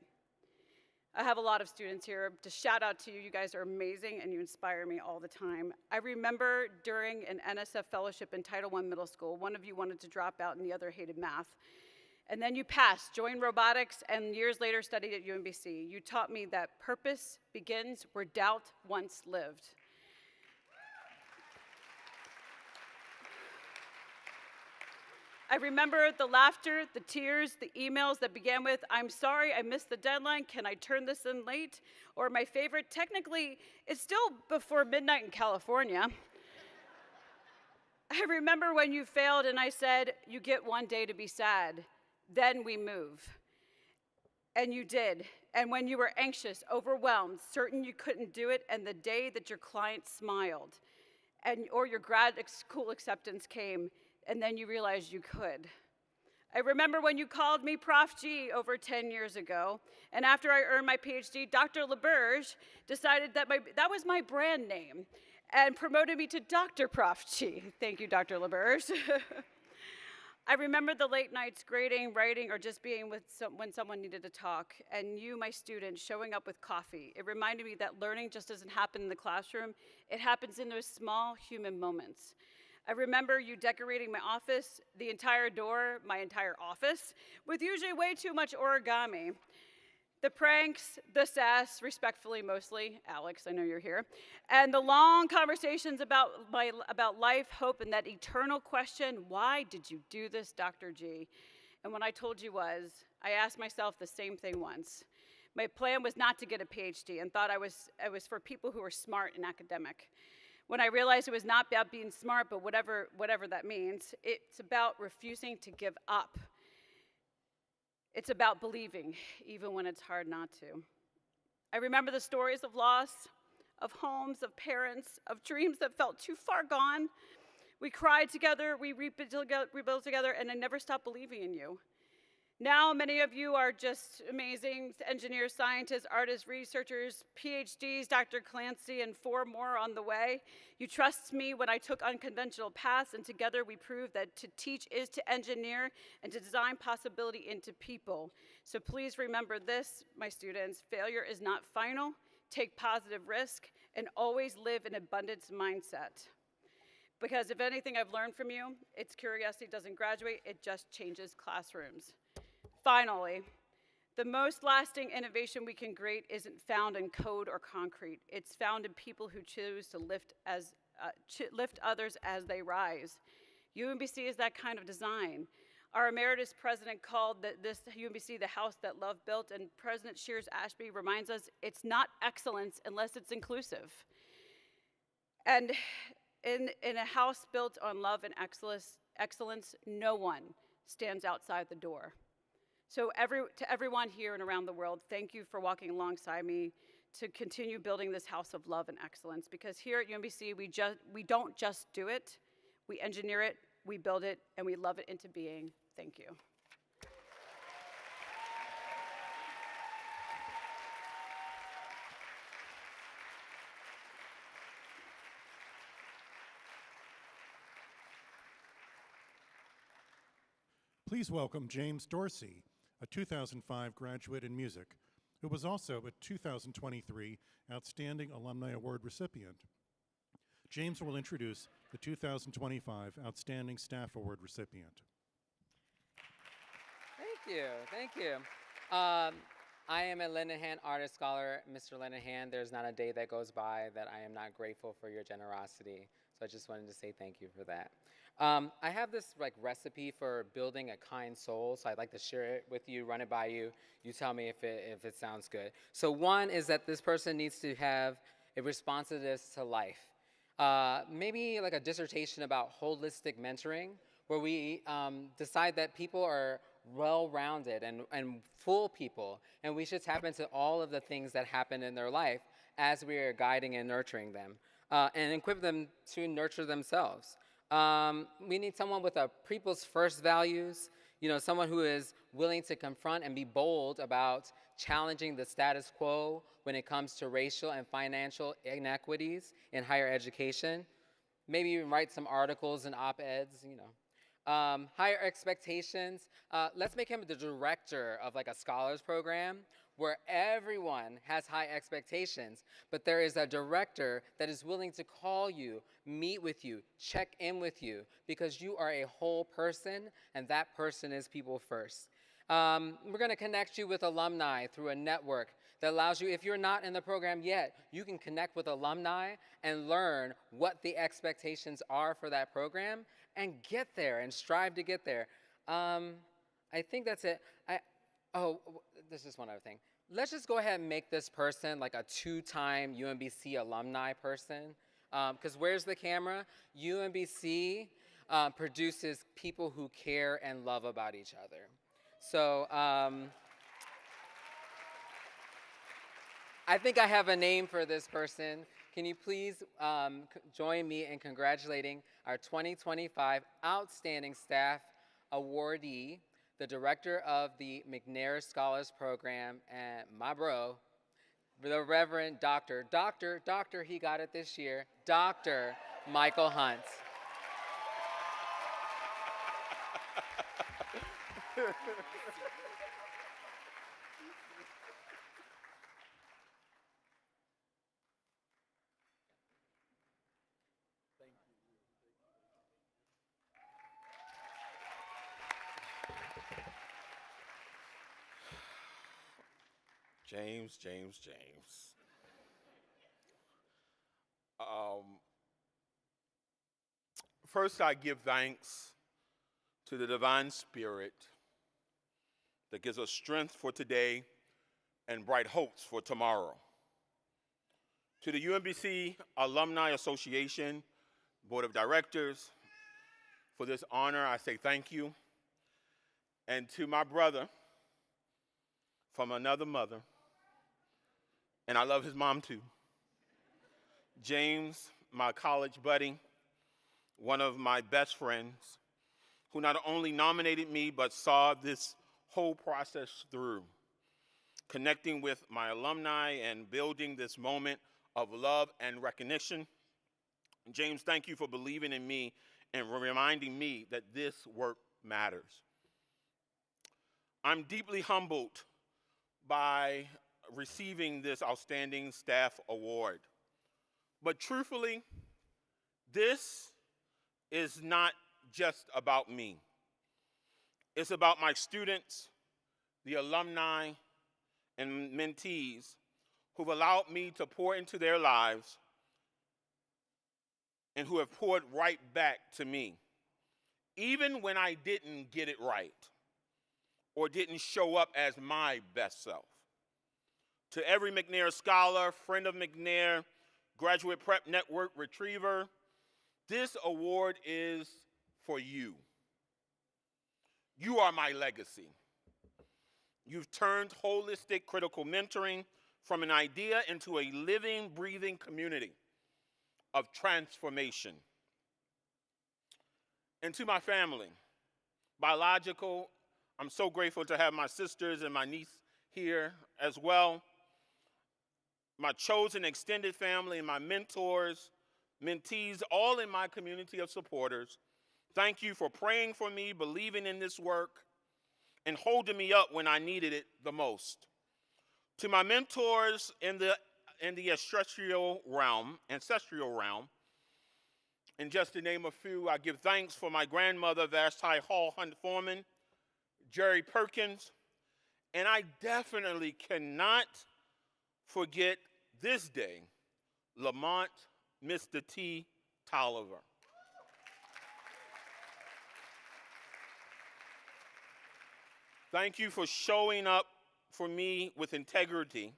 I have a lot of students here. To shout out to you, you guys are amazing and you inspire me all the time. I remember during an NSF fellowship in Title I Middle School, one of you wanted to drop out and the other hated math. And then you passed, joined robotics, and years later studied at UMBC. You taught me that purpose begins where doubt once lived. I remember the laughter, the tears, the emails that began with, "I'm sorry, I missed the deadline, can I turn this in late?" Or my favorite, technically, it's still before midnight in California. I remember when you failed and I said, "You get one day to be sad, then we move." And you did. And when you were anxious, overwhelmed, certain you couldn't do it, and the day that your client smiled, or your grad school acceptance came, and then you realized you could. I remember when you called me Prof. G over 10 years ago, and after I earned my PhD, Dr. LaBerge decided that that was my brand name and promoted me to Dr. Prof. G. Thank you, Dr. LaBerge. I remember the late nights grading, writing, or just being with when someone needed to talk, and you, my student, showing up with coffee. It reminded me that learning just doesn't happen in the classroom, it happens in those small human moments. I remember you decorating my office, the entire door, my entire office, with usually way too much origami. The pranks, the sass, respectfully mostly, Alex, I know you're here, and the long conversations about life, hope, and that eternal question, why did you do this, Dr. G? And what I told you was, I asked myself the same thing once. My plan was not to get a PhD and thought it was for people who were smart and academic. When I realized it was not about being smart, but whatever that means, it's about refusing to give up. It's about believing, even when it's hard not to. I remember the stories of loss, of homes, of parents, of dreams that felt too far gone. We cried together, we rebuilt together, and I never stopped believing in you. Now, many of you are just amazing engineers, scientists, artists, researchers, PhDs, Dr. Clancy, and 4 more on the way. You trust me when I took unconventional paths, and together we proved that to teach is to engineer and to design possibility into people. So please remember this, my students, failure is not final. Take positive risk and always live an abundance mindset. Because if anything I've learned from you, it's curiosity doesn't graduate, it just changes classrooms. Finally, the most lasting innovation we can create isn't found in code or concrete. It's found in people who choose to lift others as they rise. UMBC is that kind of design. Our emeritus president called this UMBC the house that love built, and President Shears Ashby reminds us it's not excellence unless it's inclusive. And in a house built on love and excellence, no one stands outside the door. So to everyone here and around the world, thank you for walking alongside me to continue building this house of love and excellence, because here at UMBC, we don't just do it, we engineer it, we build it, and we love it into being. Thank you. Please welcome James Dorsey, a 2005 graduate in music, who was also a 2023 Outstanding Alumni Award recipient. James will introduce the 2025 Outstanding Staff Award recipient. Thank you. I am a Linehan Artist Scholar. Mr. Linehan, there's not a day that goes by that I am not grateful for your generosity. So I just wanted to say thank you for that. I have this recipe for building a kind soul, so I'd like to share it with you, run it by you. You tell me if it sounds good. So one is that this person needs to have a responsiveness to life. Maybe like a dissertation about holistic mentoring, where we decide that people are well-rounded and full people, and we should tap into all of the things that happen in their life as we are guiding and nurturing them, and equip them to nurture themselves. We need someone with a people's first values, someone who is willing to confront and be bold about challenging the status quo when it comes to racial and financial inequities in higher education. Maybe even write some articles and op-eds, higher expectations. Let's make him the director of a scholars program where everyone has high expectations, but there is a director that is willing to call you, meet with you, check in with you, because you are a whole person, and that person is people first. We're gonna connect you with alumni through a network that allows you, if you're not in the program yet, you can connect with alumni and learn what the expectations are for that program and get there and strive to get there. I think that's it. There's just one other thing. Let's just go ahead and make this person like a 2-time UMBC alumni person. Because where's the camera? UMBC produces people who care and love about each other. So I think I have a name for this person. Can you please join me in congratulating our 2025 Outstanding Staff Awardee, the director of the McNair Scholars Program, and my bro, the Reverend Dr., he got it this year, Dr. Michael Hunt. James. First, I give thanks to the divine spirit that gives us strength for today and bright hopes for tomorrow. To the UMBC Alumni Association Board of Directors, for this honor, I say thank you. And to my brother from another mother, and I love his mom too, James, my college buddy, one of my best friends, who not only nominated me but saw this whole process through, connecting with my alumni and building this moment of love and recognition. James, thank you for believing in me and reminding me that this work matters. I'm deeply humbled by receiving this Outstanding Staff Award. But truthfully, this is not just about me. It's about my students, the alumni, and mentees who've allowed me to pour into their lives and who have poured right back to me, even when I didn't get it right or didn't show up as my best self. To every McNair scholar, friend of McNair, Graduate Prep Network retriever, this award is for you. You are my legacy. You've turned holistic critical mentoring from an idea into a living, breathing community of transformation. And to my family, biological, I'm so grateful to have my sisters and my niece here as well. My chosen extended family and my mentors, mentees, all in my community of supporters Thank you for praying for me, believing in this work, and holding me up when I needed it the most. To my mentors in the ancestral realm, and just to name a few, I give thanks for my grandmother, Vashti Hall Hunt Foreman, Jerry Perkins, and I definitely cannot forget this day, Lamont Mr. T. Tolliver. Thank you for showing up for me with integrity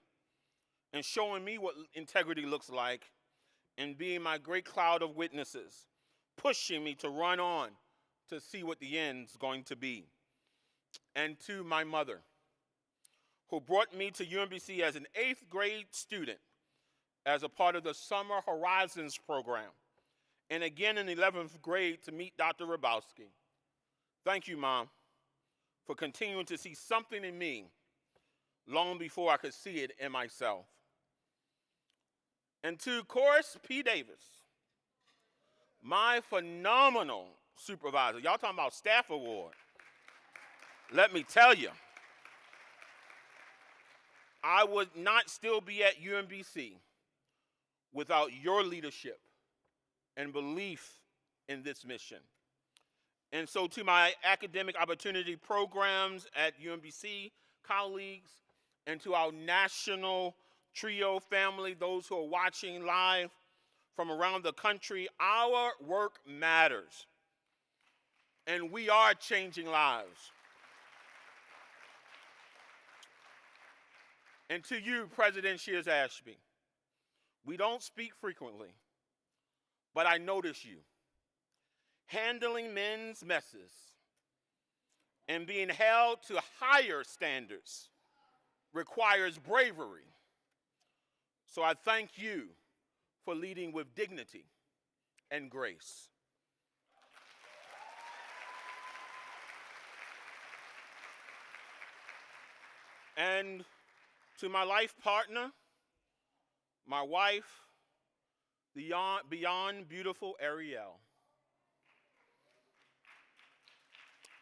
and showing me what integrity looks like and being my great cloud of witnesses, pushing me to run on to see what the end's going to be. And to my mother, who brought me to UMBC as an 8th grade student as a part of the Summer Horizons program, and again in 11th grade to meet Dr. Rabowski. Thank you, Mom, for continuing to see something in me long before I could see it in myself. And to Chorus P. Davis, my phenomenal supervisor. Y'all talking about staff award. Let me tell you, I would not still be at UMBC without your leadership and belief in this mission. And so to my academic opportunity programs at UMBC colleagues, and to our national trio family, those who are watching live from around the country, our work matters. And we are changing lives. And to you, President Shears Ashby, we don't speak frequently, but I notice you. Handling men's messes and being held to higher standards requires bravery. So I thank you for leading with dignity and grace. And to my life partner, my wife, the beyond beautiful Ariel,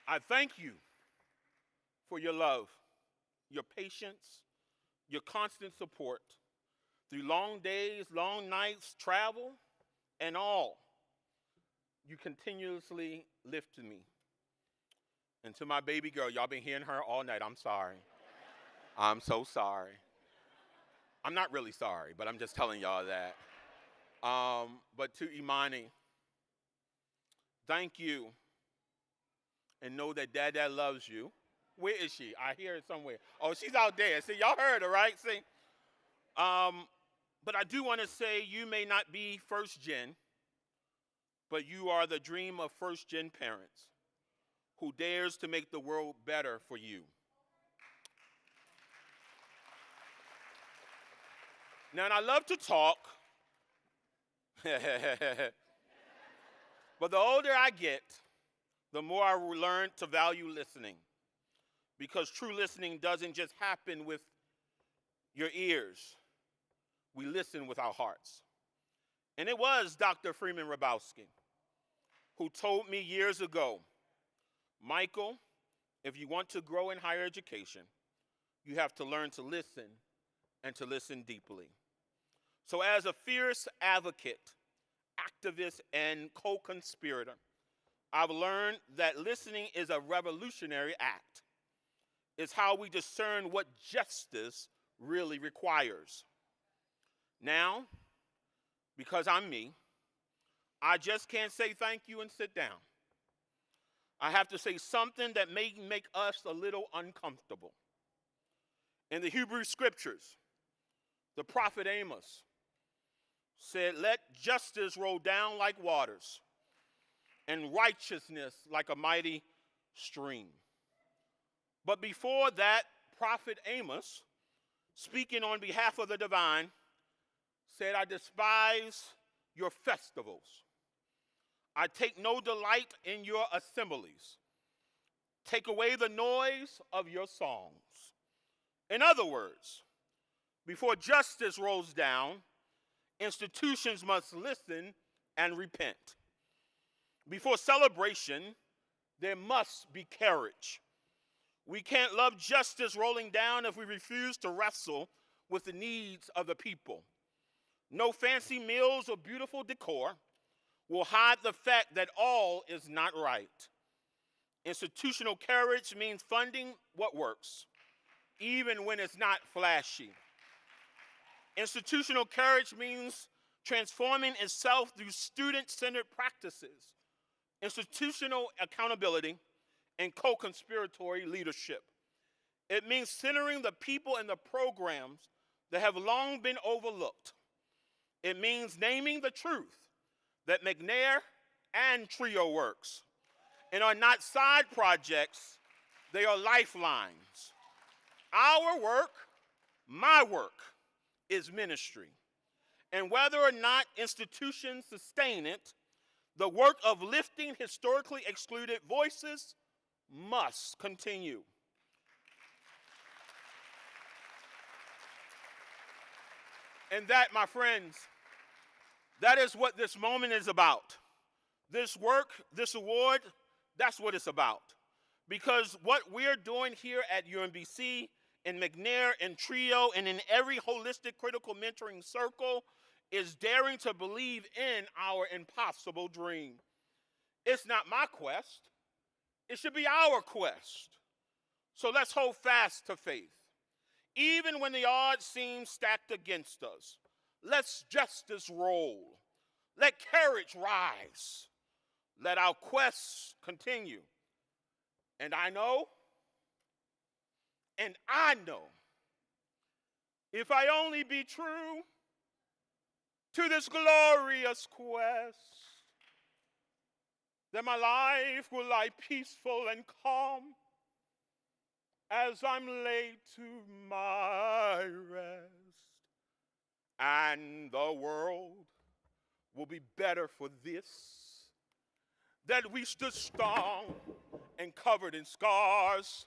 I thank you for your love, your patience, your constant support through long days, long nights, travel, and all. You continuously lifted me. And to my baby girl, y'all been hearing her all night. I'm sorry. I'm so sorry. I'm not really sorry, but I'm just telling y'all that. But to Imani, thank you. And know that Dad loves you. Where is she? I hear her somewhere. Oh, she's out there. See, y'all heard her, right? See? But I do want to say you may not be first gen, but you are the dream of first gen parents who dares to make the world better for you. Now, and I love to talk, but the older I get, the more I learn to value listening. Because true listening doesn't just happen with your ears. We listen with our hearts. And it was Dr. Freeman Rabowski who told me years ago, Michael, if you want to grow in higher education, you have to learn to listen and to listen deeply. So as a fierce advocate, activist, and co-conspirator, I've learned that listening is a revolutionary act. It's how we discern what justice really requires. Now, because I'm me, I just can't say thank you and sit down. I have to say something that may make us a little uncomfortable. In the Hebrew scriptures, the prophet Amos said, "Let justice roll down like waters, and righteousness like a mighty stream." But before that, prophet Amos, speaking on behalf of the divine, said, "I despise your festivals. I take no delight in your assemblies. Take away the noise of your songs." In other words, before justice rolls down, institutions must listen and repent. Before celebration, there must be courage. We can't love justice rolling down if we refuse to wrestle with the needs of the people. No fancy meals or beautiful decor will hide the fact that all is not right. Institutional courage means funding what works, even when it's not flashy. Institutional courage means transforming itself through student-centered practices, institutional accountability, and co-conspiratory leadership. It means centering the people and the programs that have long been overlooked. It means naming the truth that McNair and TRIO works and are not side projects, they are lifelines. Our work, my work, is ministry. And whether or not institutions sustain it, the work of lifting historically excluded voices must continue. And that, my friends, that is what this moment is about. This work, this award, that's what it's about. Because what we're doing here at UMBC, in McNair, in TRIO, and in every holistic critical mentoring circle is daring to believe in our impossible dream. It's not my quest. It should be our quest. So let's hold fast to faith. Even when the odds seem stacked against us, let justice roll. Let courage rise. Let our quest continue. And I know, if I only be true to this glorious quest, that my life will lie peaceful and calm as I'm laid to my rest. And the world will be better for this, that we stood strong and covered in scars,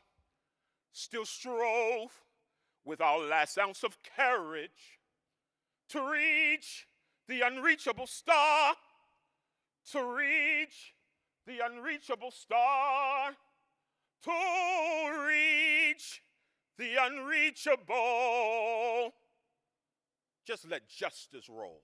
still strove with our last ounce of courage to reach the unreachable star, to reach the unreachable star, to reach the unreachable. Just let justice roll.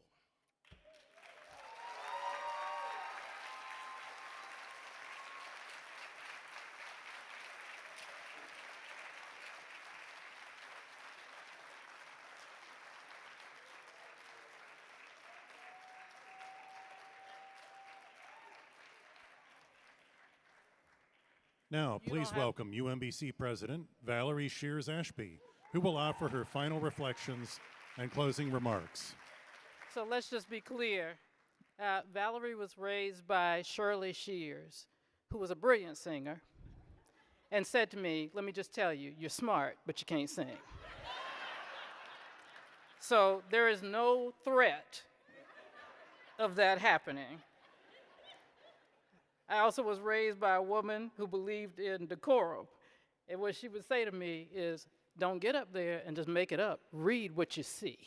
Now, please welcome UMBC President Valerie Shears Ashby, who will offer her final reflections and closing remarks. So let's just be clear. Valerie was raised by Shirley Shears, who was a brilliant singer, and said to me, let me just tell you, you're smart, but you can't sing. So there is no threat of that happening. I also was raised by a woman who believed in decorum. And what she would say to me is, don't get up there and just make it up. Read what you see.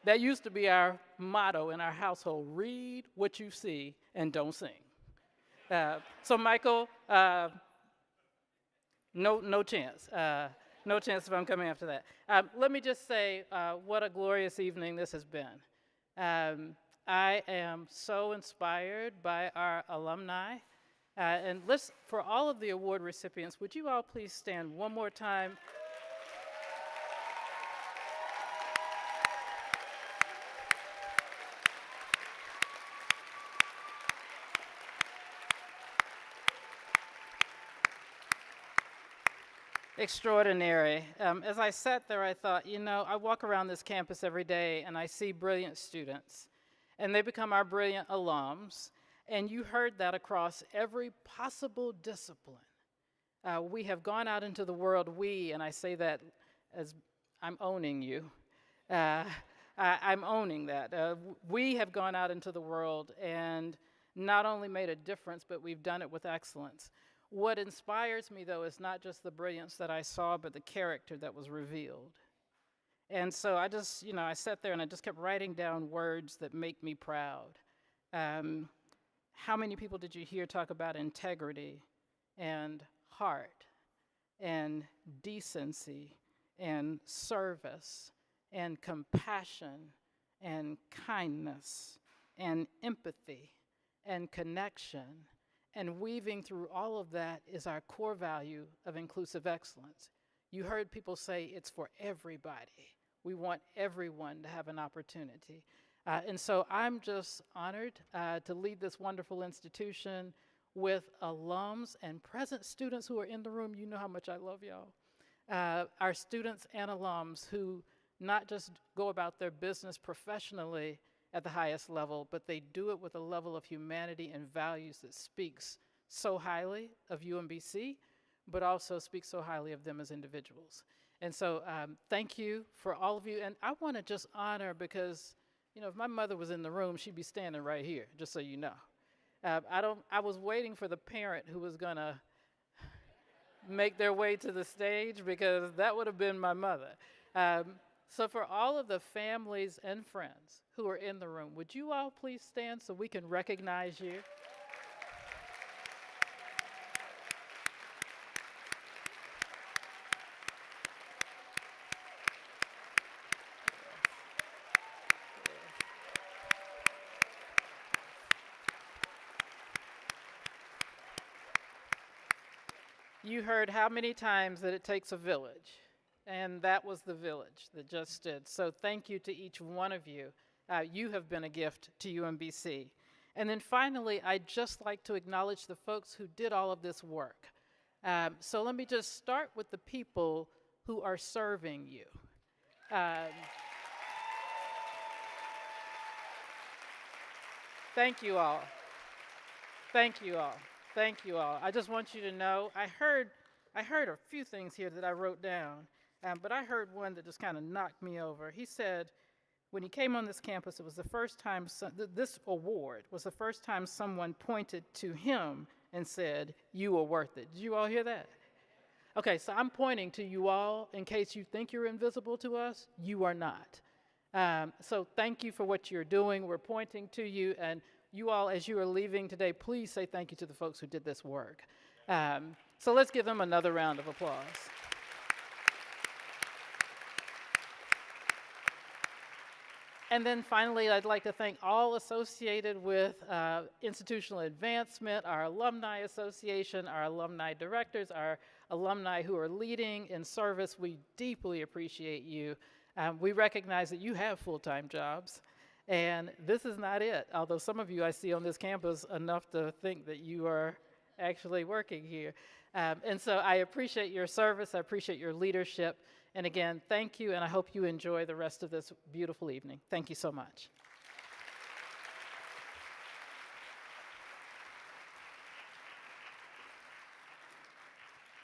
That used to be our motto in our household, read what you see and don't sing. So Michael, no chance. No chance if I'm coming after that. Let me just say what a glorious evening this has been. I am so inspired by our alumni. And for all of the award recipients, would you all please stand one more time? Extraordinary. As I sat there, I thought, I walk around this campus every day and I see brilliant students, and they become our brilliant alums. And you heard that across every possible discipline. We have gone out into the world, and I say that as I'm owning you. I'm owning that. We have gone out into the world and not only made a difference, but we've done it with excellence. What inspires me, though, is not just the brilliance that I saw, but the character that was revealed. And so I just, I sat there and I just kept writing down words that make me proud. how many people did you hear talk about integrity and heart and decency and service and compassion and kindness and empathy and connection? And weaving through all of that is our core value of inclusive excellence. You heard people say it's for everybody. We want everyone to have an opportunity. And so I'm just honored to lead this wonderful institution with alums and present students who are in the room. You know how much I love y'all. Our students and alums who not just go about their business professionally at the highest level, but they do it with a level of humanity and values that speaks so highly of UMBC, but also speaks so highly of them as individuals. And so thank you for all of you. And I want to just honor, because you know, if my mother was in the room, she'd be standing right here, just so you know. I was waiting for the parent who was gonna make their way to the stage, because that would have been my mother. So for all of the families and friends who are in the room, would you all please stand so we can recognize you? You heard how many times that it takes a village, and that was the village that just stood. So thank you to each one of you. You have been a gift to UMBC. And then finally, I'd just like to acknowledge the folks who did all of this work. So let me just start with the people who are serving you. Thank you all. Thank you all. Thank you all. I just want you to know, I heard a few things here that I wrote down, but I heard one that just kind of knocked me over. He said, when he came on this campus, it was the first time, this award was the first time someone pointed to him and said, "You are worth it." Did you all hear that? Okay, so I'm pointing to you all in case you think you're invisible to us. You are not. So thank you for what you're doing. We're pointing to you, and you all, as you are leaving today, please say thank you to the folks who did this work. So let's give them another round of applause. And then finally, I'd like to thank all associated with institutional advancement, our Alumni Association, our alumni directors, our alumni who are leading in service. We deeply appreciate you. We recognize that you have full-time jobs, and this is not it, although some of you I see on this campus enough to think that you are actually working here. And so I appreciate your service, I appreciate your leadership, and again, thank you, and I hope you enjoy the rest of this beautiful evening. Thank you so much.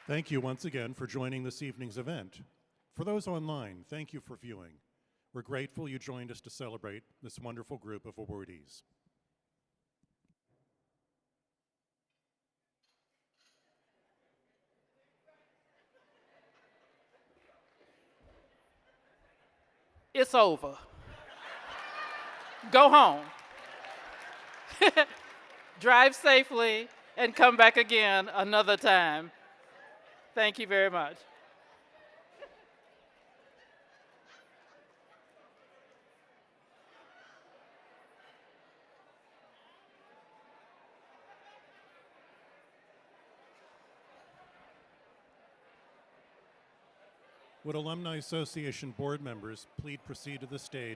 Thank you once again for joining this evening's event. For those online, thank you for viewing. We're grateful you joined us to celebrate this wonderful group of awardees. It's over. Go home. Drive safely and come back again another time. Thank you very much. Would Alumni Association board members please proceed to the stage